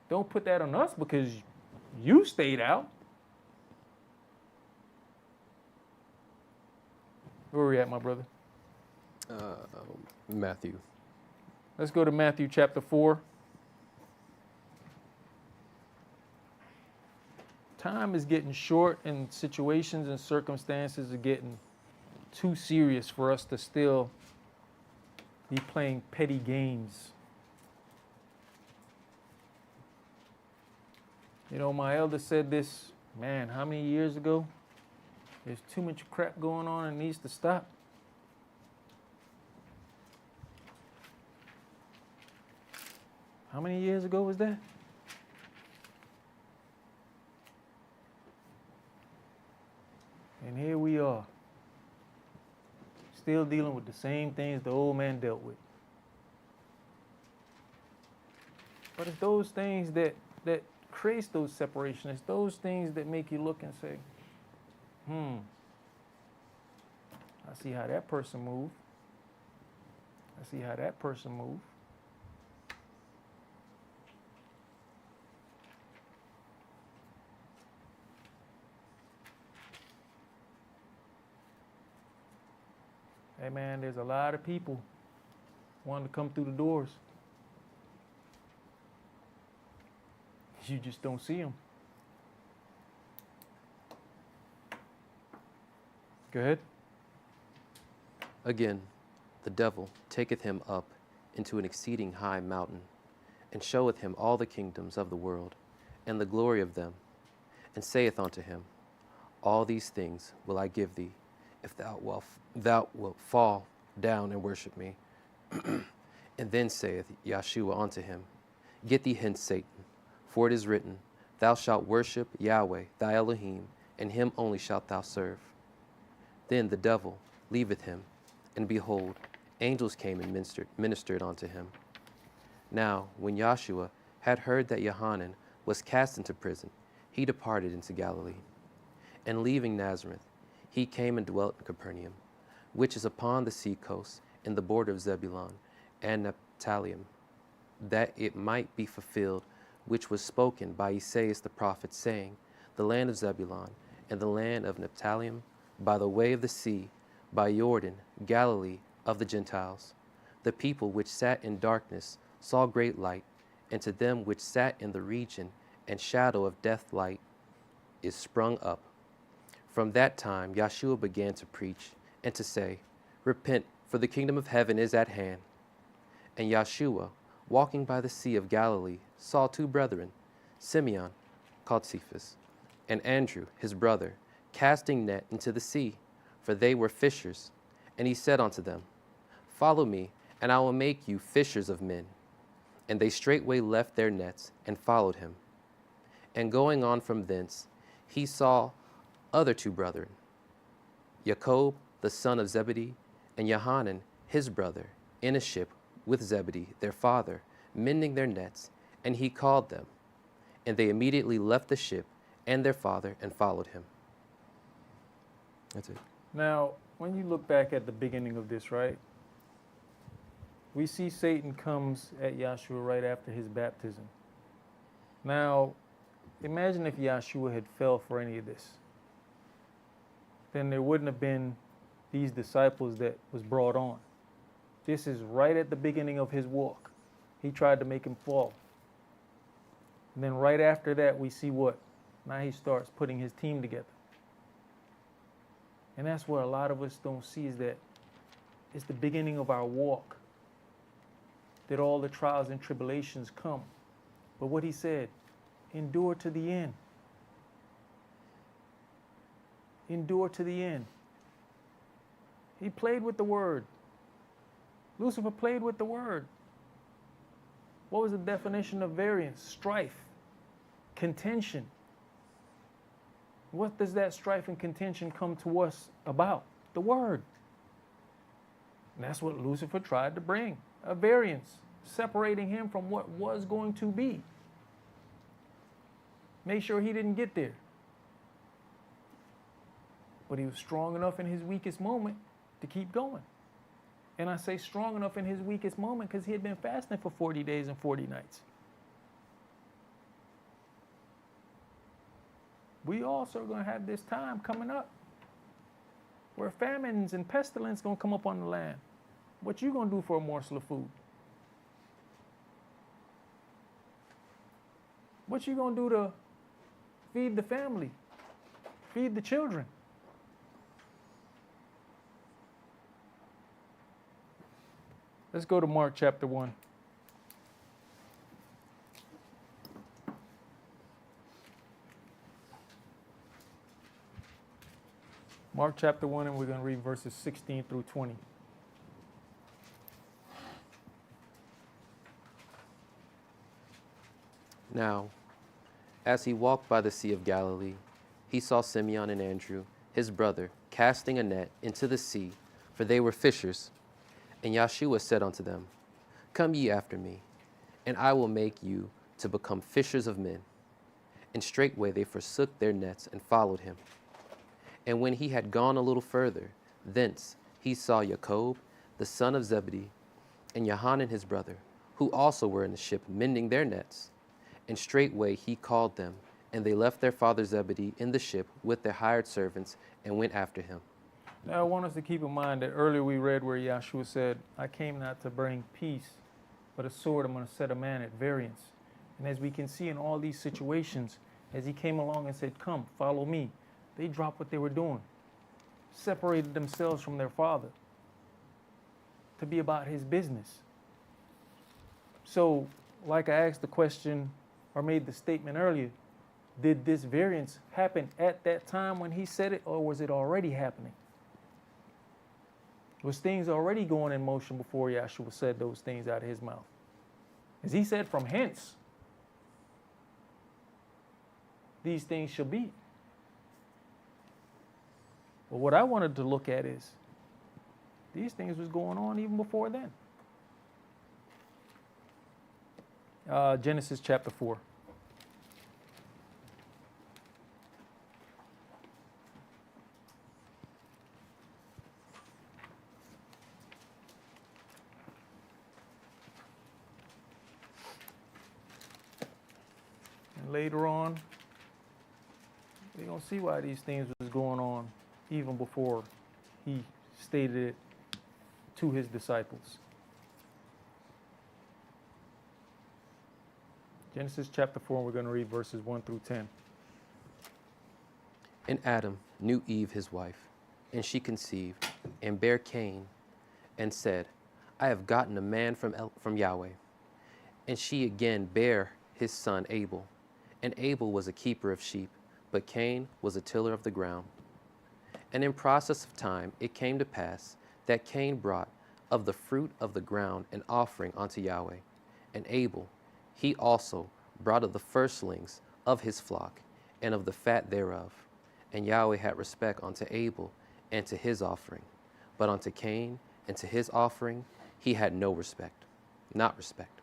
Don't put that on us because you stayed out. Where are we at, my brother? Matthew. Let's go to Matthew chapter 4. Time is getting short and situations and circumstances are getting too serious for us to still be playing petty games. You know, my elder said this, man, how many years ago? There's too much crap going on and it needs to stop. How many years ago was that? And here we are, still dealing with the same things the old man dealt with. But it's those things that creates those separations. It's those things that make you look and say, I see how that person moved. I see how that person moved. Hey man, there's a lot of people wanting to come through the doors. You just don't see them. Go ahead. Again, the devil taketh him up into an exceeding high mountain, and showeth him all the kingdoms of the world, and the glory of them, and saith unto him, all these things will I give thee, if thou wilt fall down and worship me. And then saith Yahshua unto him, get thee hence, Satan, for it is written, thou shalt worship Yahweh thy Elohim, and him only shalt thou serve. Then the devil leaveth him, and behold, angels came and ministered unto him. Now when Yahshua had heard that Yohanan was cast into prison, he departed into Galilee. And leaving Nazareth, he came and dwelt in Capernaum, which is upon the sea coast, in the border of Zebulun and Naphtali, that it might be fulfilled which was spoken by Esaias the prophet, saying, the land of Zebulun and the land of Naphtali, by the way of the sea, by Jordan, Galilee of the Gentiles. The people which sat in darkness saw great light, and to them which sat in the region and shadow of death light is sprung up. From that time Yahshua began to preach and to say, repent, for the kingdom of heaven is at hand. And Yahshua, walking by the sea of Galilee, saw 2 brethren, Simeon, called Cephas, and Andrew, his brother, casting net into the sea, for they were fishers. And he said unto them, follow me, and I will make you fishers of men. And they straightway left their nets and followed him. And going on from thence, he saw other 2 brethren, Jacob the son of Zebedee, and Johanan his brother, in a ship with Zebedee their father, mending their nets, and he called them. And they immediately left the ship and their father and followed him. That's it. Now, when you look back at the beginning of this, right? We see Satan comes at Yahshua right after his baptism. Now, imagine if Yahshua had fell for any of this. Then there wouldn't have been these disciples that was brought on. This is right at the beginning of his walk. He tried to make him fall. And then right after that, we see what? Now he starts putting his team together. And that's what a lot of us don't see, is that it's the beginning of our walk, that all the trials and tribulations come. But what he said, endure to the end. Endure to the end. He played with the word. Lucifer played with the word. What was the definition of variance? Strife, contention. What does that strife and contention come to us about? The word. And that's what Lucifer tried to bring, a variance, separating him from what was going to be. Make sure he didn't get there. But he was strong enough in his weakest moment to keep going. And I say strong enough in his weakest moment because he had been fasting for 40 days and 40 nights. We also are going to have this time coming up where famines and pestilence going to come up on the land. What you going to do for a morsel of food? What you going to do to feed the family? Feed the children? Let's go to Mark chapter 1. Mark chapter 1, and we're going to read verses 16 through 20. Now, as he walked by the Sea of Galilee, he saw Simeon and Andrew, his brother, casting a net into the sea, for they were fishers. And Yahshua said unto them, Come ye after me, and I will make you to become fishers of men. And straightway they forsook their nets and followed him. And when he had gone a little further, thence he saw Jacob, the son of Zebedee, and Johanan his brother, who also were in the ship mending their nets. And straightway he called them, and they left their father Zebedee in the ship with their hired servants, and went after him. Now I want us to keep in mind that earlier we read where Yahshua said, I came not to bring peace, but a sword I'm going to set a man at variance. And as we can see in all these situations, as he came along and said, come, follow me, they dropped what they were doing, separated themselves from their father to be about his business. So, like I asked the question or made the statement earlier, did this variance happen at that time when he said it, or was it already happening? Was things already going in motion before Yahshua said those things out of his mouth? As he said, from hence, these things shall be. But what I wanted to look at is, these things was going on even before then. Genesis chapter 4. And later on, we're going to see why these things was going on even before he stated it to his disciples. Genesis chapter 4, we're going to read verses 1 through 10. And Adam knew Eve his wife, and she conceived, and bare Cain, and said, I have gotten a man from Yahweh. And she again bare his son Abel. And Abel was a keeper of sheep, but Cain was a tiller of the ground. And in process of time it came to pass that Cain brought of the fruit of the ground an offering unto Yahweh. And Abel, he also brought of the firstlings of his flock, and of the fat thereof. And Yahweh had respect unto Abel and to his offering. But unto Cain and to his offering he had no respect, not respect.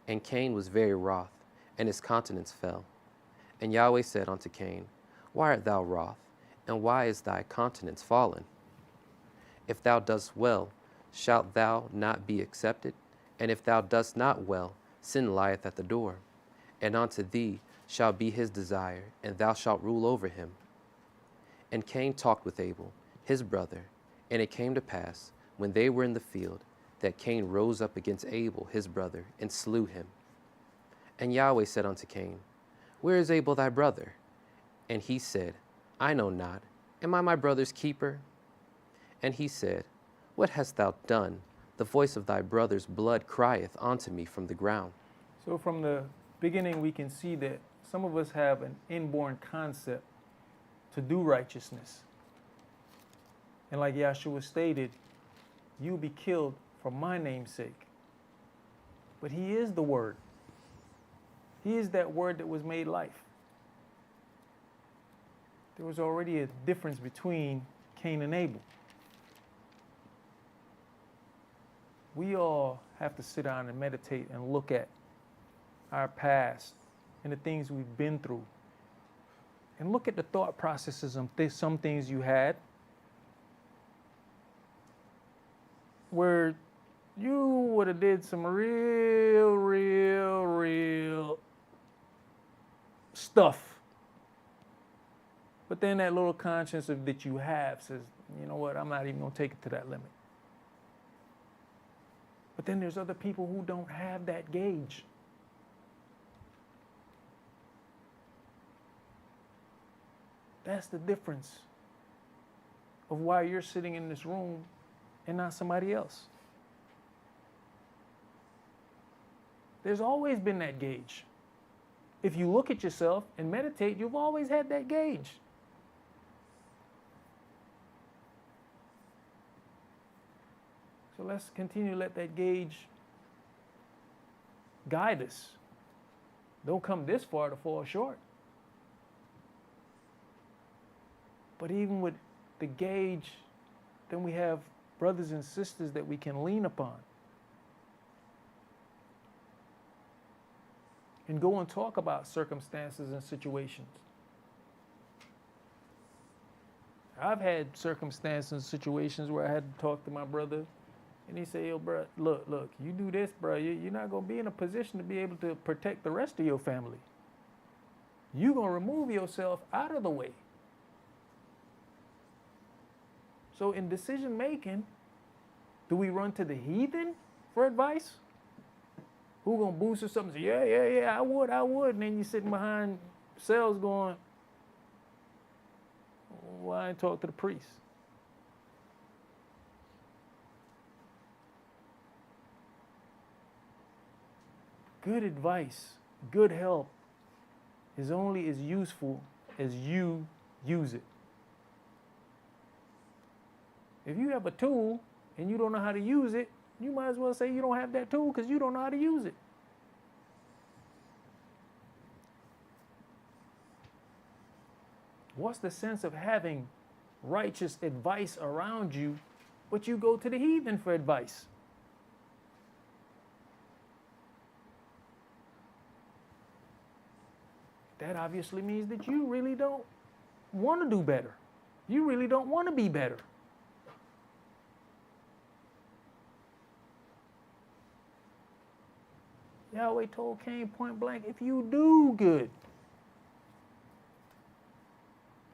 And Cain was very wroth, and his countenance fell. And Yahweh said unto Cain, Why art thou wroth, and why is thy countenance fallen? If thou dost well, shalt thou not be accepted? And if thou dost not well, sin lieth at the door, and unto thee shall be his desire, and thou shalt rule over him. And Cain talked with Abel, his brother, and it came to pass, when they were in the field, that Cain rose up against Abel, his brother, and slew him. And Yahweh said unto Cain, Where is Abel thy brother? And he said, I know not. Am I my brother's keeper? And he said, What hast thou done? The voice of thy brother's blood crieth unto me from the ground. So from the beginning, we can see that some of us have an inborn concept to do righteousness. And like Yahshua stated, you'll be killed for my name's sake. But he is the word. He is that word that was made life. There was already a difference between Cain and Abel. We all have to sit down and meditate and look at our past and the things we've been through. And look at the thought processes of some things you had where you would have did some real stuff. But then that little conscience that you have says, you know what, I'm not even going to take it to that limit. But then there's other people who don't have that gauge. That's the difference of why you're sitting in this room and not somebody else. There's always been that gauge. If you look at yourself and meditate, you've always had that gauge. So let's continue to let that gauge guide us. Don't come this far to fall short. But even with the gauge, then we have brothers and sisters that we can lean upon. And go and talk about circumstances and situations. I've had circumstances and situations where I had to talk to my brother, and he said, yo, bro, look, you do this, bro, you're not going to be in a position to be able to protect the rest of your family. You're going to remove yourself out of the way. So in decision making, do we run to the heathen for advice? Who gonna boost or something? Say, yeah, I would. And then you're sitting behind cells going, well, I ain't talk to the priest. Good advice, good help is only as useful as you use it. If you have a tool and you don't know how to use it, you might as well say you don't have that tool because you don't know how to use it. What's the sense of having righteous advice around you, but you go to the heathen for advice? That obviously means that you really don't want to do better. You really don't want to be better. Yahweh told Cain point blank, if you do good,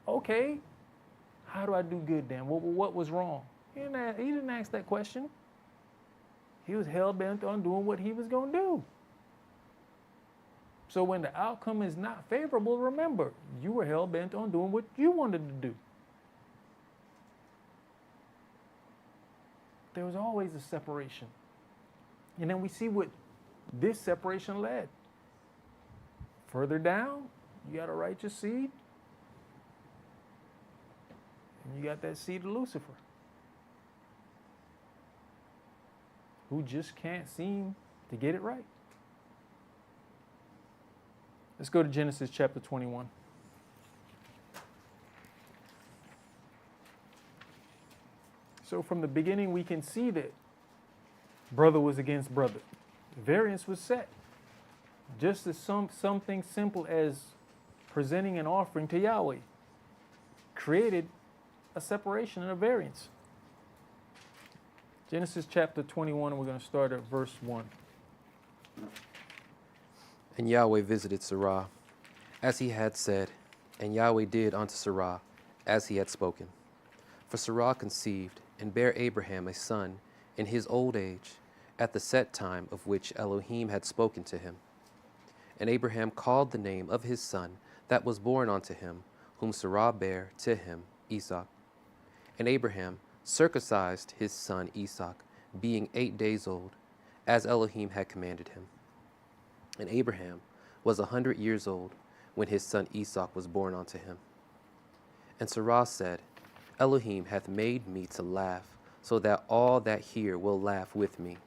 okay, how do I do good then? What was wrong? He didn't ask that question. He was hell-bent on doing what he was going to do. So when the outcome is not favorable, remember, you were hell-bent on doing what you wanted to do. There was always a separation. And then we see what this separation led. Further down, you got a righteous seed, and you got that seed of Lucifer, who just can't seem to get it right. Let's go to Genesis chapter 21. So from the beginning, we can see that brother was against brother. Variance was set. Just as something simple as presenting an offering to Yahweh created a separation and a variance. Genesis chapter 21, and we're going to start at verse 1. And Yahweh visited Sarah, as he had said, and Yahweh did unto Sarah, as he had spoken. For Sarah conceived, and bare Abraham a son in his old age, at the set time of which Elohim had spoken to him. And Abraham called the name of his son that was born unto him, whom Sarah bare to him, Esau. And Abraham circumcised his son Esau, being 8 days old, as Elohim had commanded him. And Abraham was 100 years old when his son Esau was born unto him. And Sarah said, Elohim hath made me to laugh, so that all that hear will laugh with me.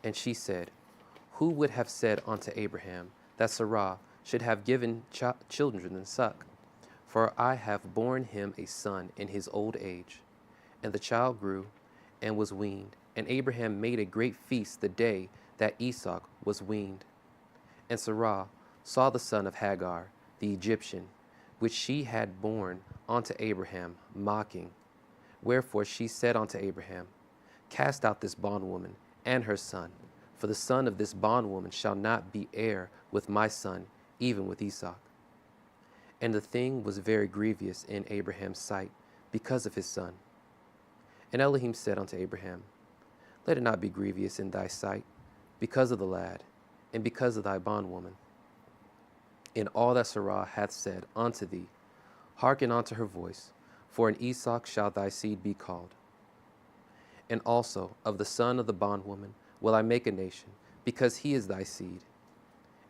And she said, Who would have said unto Abraham that Sarah should have given children in suck? For I have borne him a son in his old age. And the child grew and was weaned. And Abraham made a great feast the day that Esau was weaned. And Sarah saw the son of Hagar, the Egyptian, which she had borne unto Abraham, mocking. Wherefore she said unto Abraham, Cast out this bondwoman and her son, for the son of this bondwoman shall not be heir with my son, even with Esau. And the thing was very grievous in Abraham's sight, because of his son. And Elohim said unto Abraham, Let it not be grievous in thy sight, because of the lad, and because of thy bondwoman. In all that Sarah hath said unto thee, hearken unto her voice, for in Esau shall thy seed be called. And also of the son of the bondwoman will I make a nation, because he is thy seed.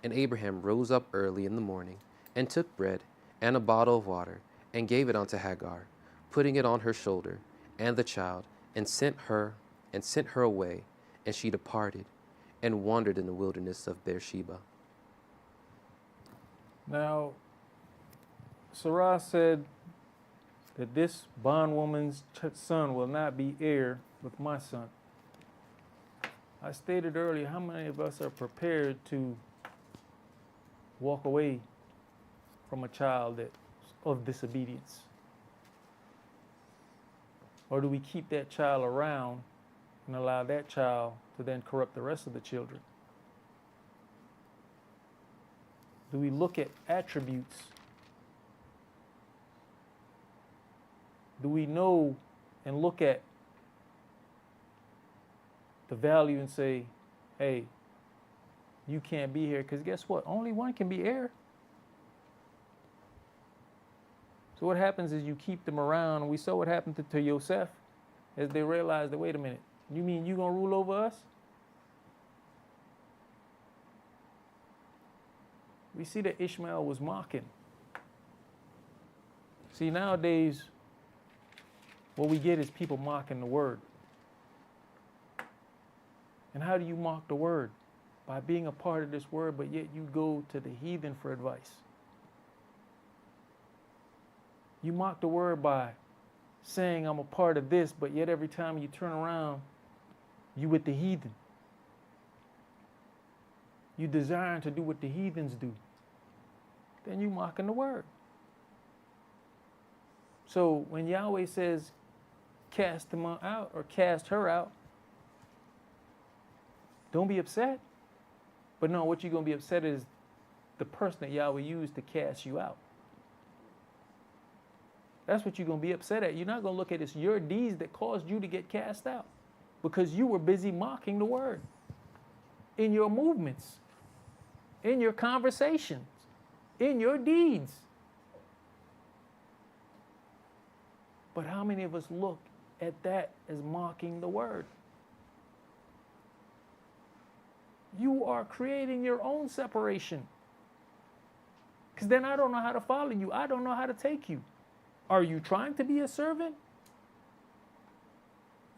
And Abraham rose up early in the morning, and took bread and a bottle of water, and gave it unto Hagar, putting it on her shoulder, and the child, and sent her away, and she departed, and wandered in the wilderness of Beersheba. Now, Sarah said that this bondwoman's son will not be heir with my son. I stated earlier, how many of us are prepared to walk away from a child that's of disobedience? Or do we keep that child around and allow that child to then corrupt the rest of the children? Do we look at attributes? Do we know and look at the value and say, hey, you can't be here? Because guess what? Only one can be heir. So what happens is you keep them around, and we saw what happened to Yosef as they realized that, wait a minute, you mean you're going to rule over us? We see that Ishmael was mocking. See, nowadays, what we get is people mocking the word. And how do you mock the word? By being a part of this word, but yet you go to the heathen for advice. You mock the word by saying I'm a part of this, but yet every time you turn around, you with the heathen. You desiring to do what the heathens do. Then you mocking the word. So when Yahweh says cast them out or cast her out, don't be upset. But no, what you're going to be upset is the person that Yahweh used to cast you out. That's what you're going to be upset at. You're not going to look at it's your deeds that caused you to get cast out, because you were busy mocking the word in your movements, in your conversations, in your deeds. But how many of us look at that as mocking the word? You are creating your own separation. Because then I don't know how to follow you. I don't know how to take you. Are you trying to be a servant?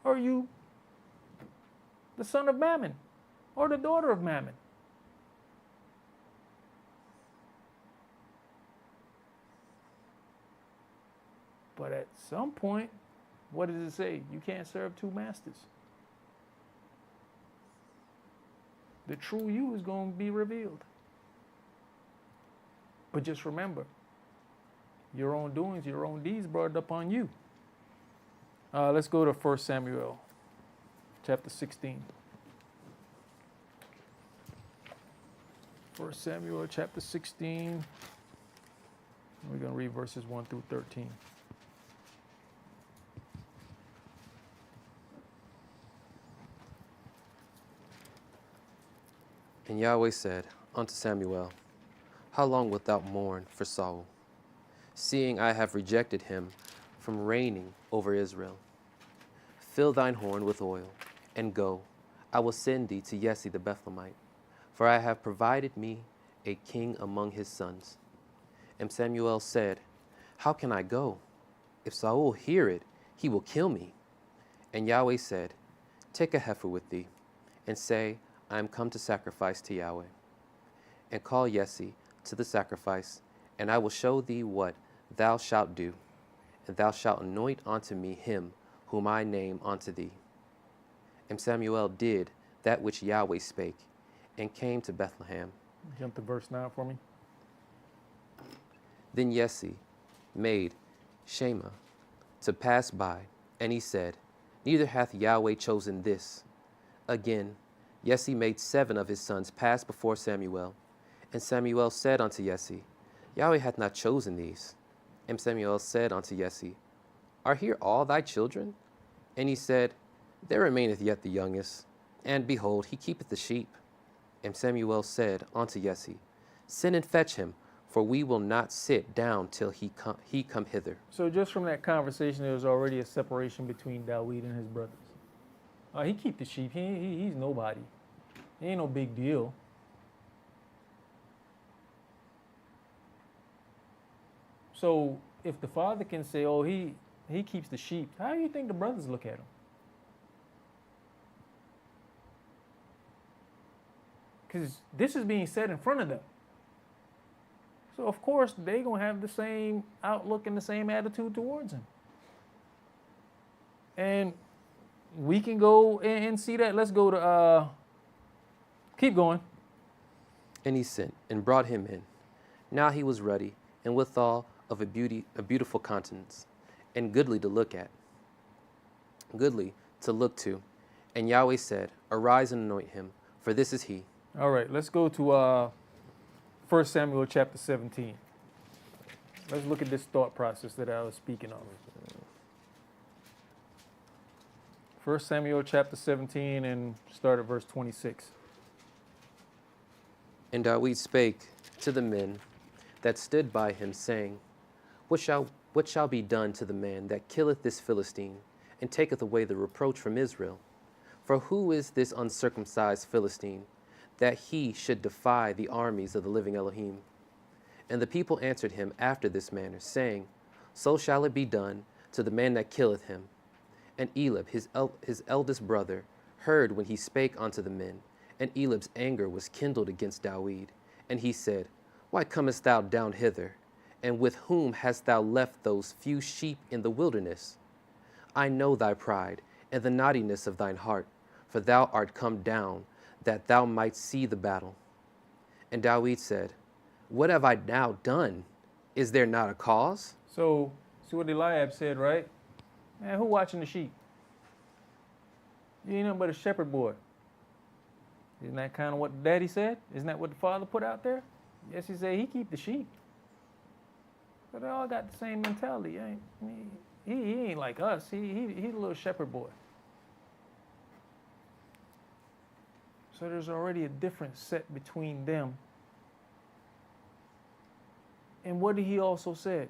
Or are you the son of Mammon or the daughter of Mammon? But at some point, what does it say? You can't serve two masters. The true you is going to be revealed. But just remember, your own doings, your own deeds brought it upon you. Let's go to 1 Samuel chapter 16. 1 Samuel chapter 16. We're going to read verses 1 through 13. And Yahweh said unto Samuel, How long wilt thou mourn for Saul, seeing I have rejected him from reigning over Israel? Fill thine horn with oil, and go. I will send thee to Jesse the Bethlehemite, for I have provided me a king among his sons. And Samuel said, How can I go? If Saul hear it, he will kill me. And Yahweh said, Take a heifer with thee, and say, I am come to sacrifice to Yahweh. And call Jesse to the sacrifice, and I will show thee what thou shalt do. And thou shalt anoint unto me him whom I name unto thee. And Samuel did that which Yahweh spake, and came to Bethlehem. Jump to verse 9 for me. Then Jesse made Shema to pass by, and he said, Neither hath Yahweh chosen this. Again, Jesse made 7 of his sons pass before Samuel. And Samuel said unto Jesse, Yahweh hath not chosen these. And Samuel said unto Jesse, Are here all thy children? And he said, There remaineth yet the youngest, and behold, he keepeth the sheep. And Samuel said unto Jesse, Send and fetch him, for we will not sit down till he come hither. So just from that conversation, there was already a separation between David and his brothers. He keep the sheep. He's nobody. He ain't no big deal. So if the father can say, oh, he keeps the sheep, how do you think the brothers look at him? Because this is being said in front of them. So of course they're going to have the same outlook and the same attitude towards him. And we can go and see that. Let's go to, keep going. And he sent and brought him in. Now he was ruddy, and withal of a beautiful countenance, and goodly to look at, goodly to look to. And Yahweh said, Arise and anoint him, for this is he. All right, let's go to 1 Samuel chapter 17. Let's look at this thought process that I was speaking of. 1 Samuel chapter 17 and start at verse 26. And David spake to the men that stood by him, saying, What shall be done to the man that killeth this Philistine, and taketh away the reproach from Israel? For who is this uncircumcised Philistine, that he should defy the armies of the living Elohim? And the people answered him after this manner, saying, So shall it be done to the man that killeth him. And Elab, his eldest brother, heard when he spake unto the men, and Elab's anger was kindled against David. And he said, Why comest thou down hither? And with whom hast thou left those few sheep in the wilderness? I know thy pride, and the naughtiness of thine heart, for thou art come down, that thou mightst see the battle. And David said, What have I now done? Is there not a cause? So, see what Eliab said, right? Man, who watching the sheep? You ain't nothing but a shepherd boy. Isn't that kind of what daddy said? Isn't that what the father put out there? Yes, he said he keep the sheep. But they all got the same mentality. He ain't like us. He's a little shepherd boy. So there's already a difference set between them. And what did he also said?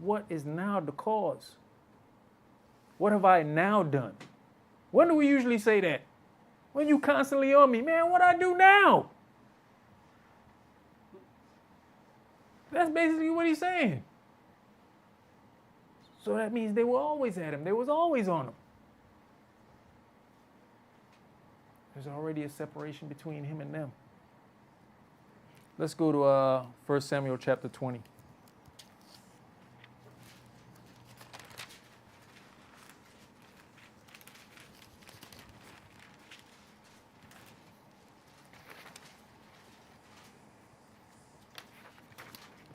What is now the cause? What have I now done? When do we usually say that? When you constantly on me, man, what I do now? That's basically what he's saying. So that means they were always at him. They was always on him. There's already a separation between him and them. Let's go to 1 Samuel chapter 20.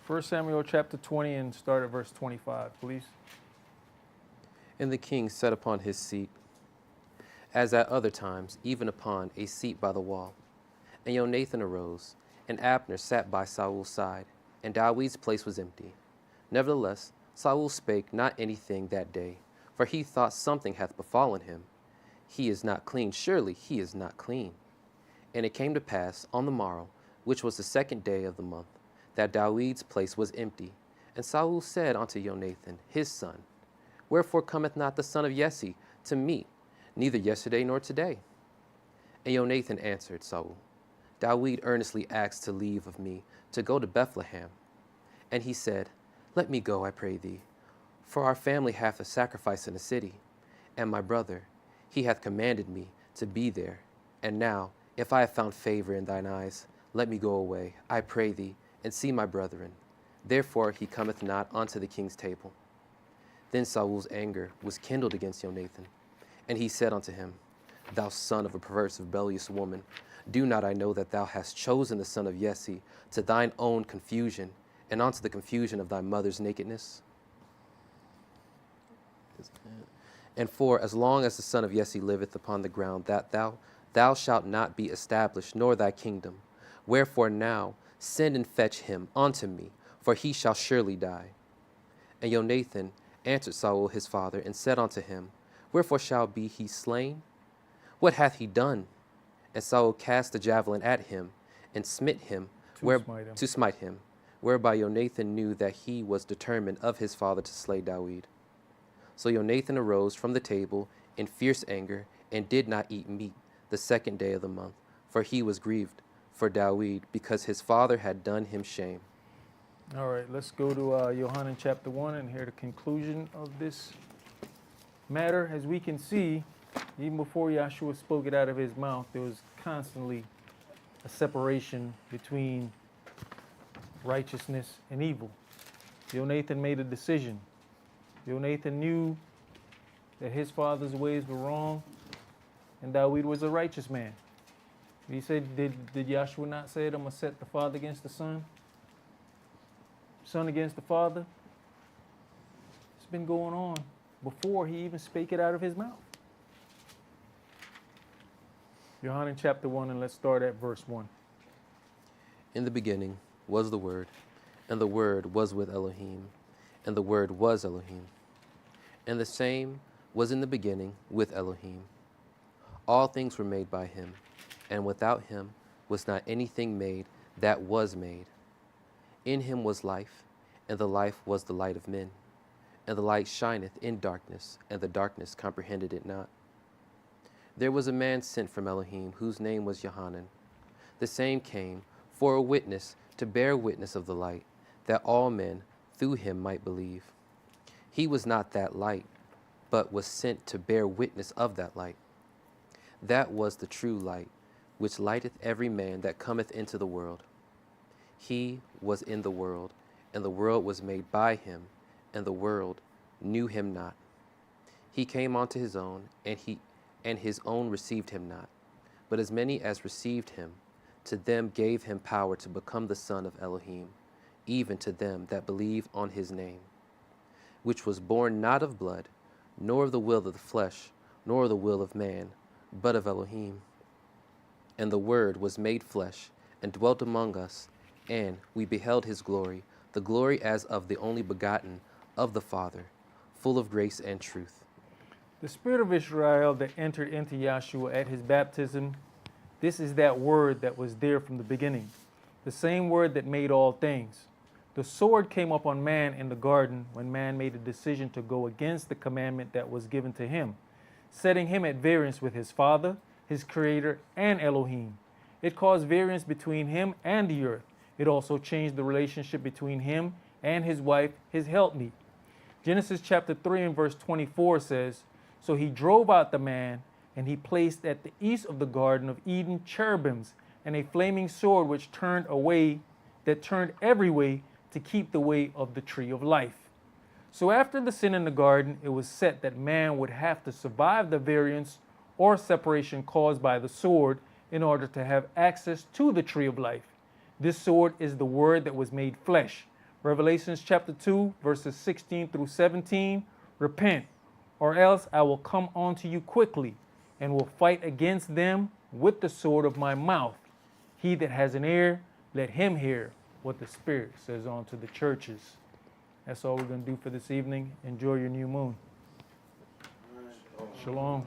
First Samuel chapter 20 and start at verse 25, please. And the king sat upon his seat, as at other times, even upon a seat by the wall. And Jonathan arose, and Abner sat by Saul's side, and David's place was empty. Nevertheless, Saul spake not anything that day, for he thought something hath befallen him. He is not clean, surely he is not clean. And it came to pass on the morrow, which was the 2nd day of the month, that David's place was empty. And Saul said unto Jonathan his son, Wherefore cometh not the son of Jesse to me, neither yesterday nor today? And Jonathan answered Saul, David earnestly asked to leave of me to go to Bethlehem. And he said, Let me go, I pray thee, for our family hath a sacrifice in the city, and my brother, he hath commanded me to be there. And now, if I have found favor in thine eyes, let me go away, I pray thee, and see my brethren. Therefore he cometh not unto the king's table. Then Saul's anger was kindled against Jonathan, and he said unto him, Thou son of a perverse rebellious woman, do not I know that thou hast chosen the son of Jesse to thine own confusion, and unto the confusion of thy mother's nakedness? And for as long as the son of Jesse liveth upon the ground, that thou shalt not be established, nor thy kingdom. Wherefore now send and fetch him unto me, for he shall surely die. And Jonathan answered Saul his father, and said unto him, Wherefore shall be he slain? What hath he done? And Saul cast the javelin at him, and smite him, to smite him, whereby Jonathan knew that he was determined of his father to slay David. So Jonathan arose from the table in fierce anger, and did not eat meat the 2nd day of the month, for he was grieved for David, because his father had done him shame. All right, let's go to Yohanan chapter 1 and hear the conclusion of this matter. As we can see, even before Yahshua spoke it out of his mouth, there was constantly a separation between righteousness and evil. Jonathan made a decision. Jonathan knew that his father's ways were wrong, and David was a righteous man. He said, did Yahshua not say, I'm going to set the father against the son? Son against the father? It's been going on before he even spake it out of his mouth. Yohanan chapter 1, and let's start at verse 1. In the beginning was the Word, and the Word was with Elohim, and the Word was Elohim. And the same was in the beginning with Elohim. All things were made by him, and without him was not anything made that was made. In him was life, and the life was the light of men. And the light shineth in darkness, and the darkness comprehended it not. There was a man sent from Elohim, whose name was Yohanan. The same came for a witness, to bear witness of the light, that all men through him might believe. He was not that light, but was sent to bear witness of that light. That was the true light, which lighteth every man that cometh into the world. He was in the world, and the world was made by him, and the world knew him not. He came unto his own, and his own received him not. But as many as received him, to them gave him power to become the Son of Elohim, even to them that believe on his name, which was born not of blood, nor of the will of the flesh, nor of the will of man, but of Elohim. And the Word was made flesh, and dwelt among us, and we beheld his glory, the glory as of the only begotten of the Father, full of grace and truth. The Spirit of Israel that entered into Yahshua at his baptism, this is that Word that was there from the beginning, the same Word that made all things. The sword came up on man in the garden when man made a decision to go against the commandment that was given to him, setting him at variance with his Father, his Creator, and Elohim. It caused variance between him and the earth. It also changed the relationship between him and his wife, his helpmeet. Genesis chapter 3 and verse 24 says, So he drove out the man, and he placed at the east of the Garden of Eden cherubims and a flaming sword which turned every way to keep the way of the tree of life. So after the sin in the garden, it was set that man would have to survive the variance or separation caused by the sword in order to have access to the tree of life. This sword is the Word that was made flesh. Revelations chapter 2, verses 16 through 17, Repent, or else I will come unto you quickly, and will fight against them with the sword of my mouth. He that has an ear, let him hear what the Spirit says on to the churches. That's all we're going to do for this evening. Enjoy your new moon. Shalom.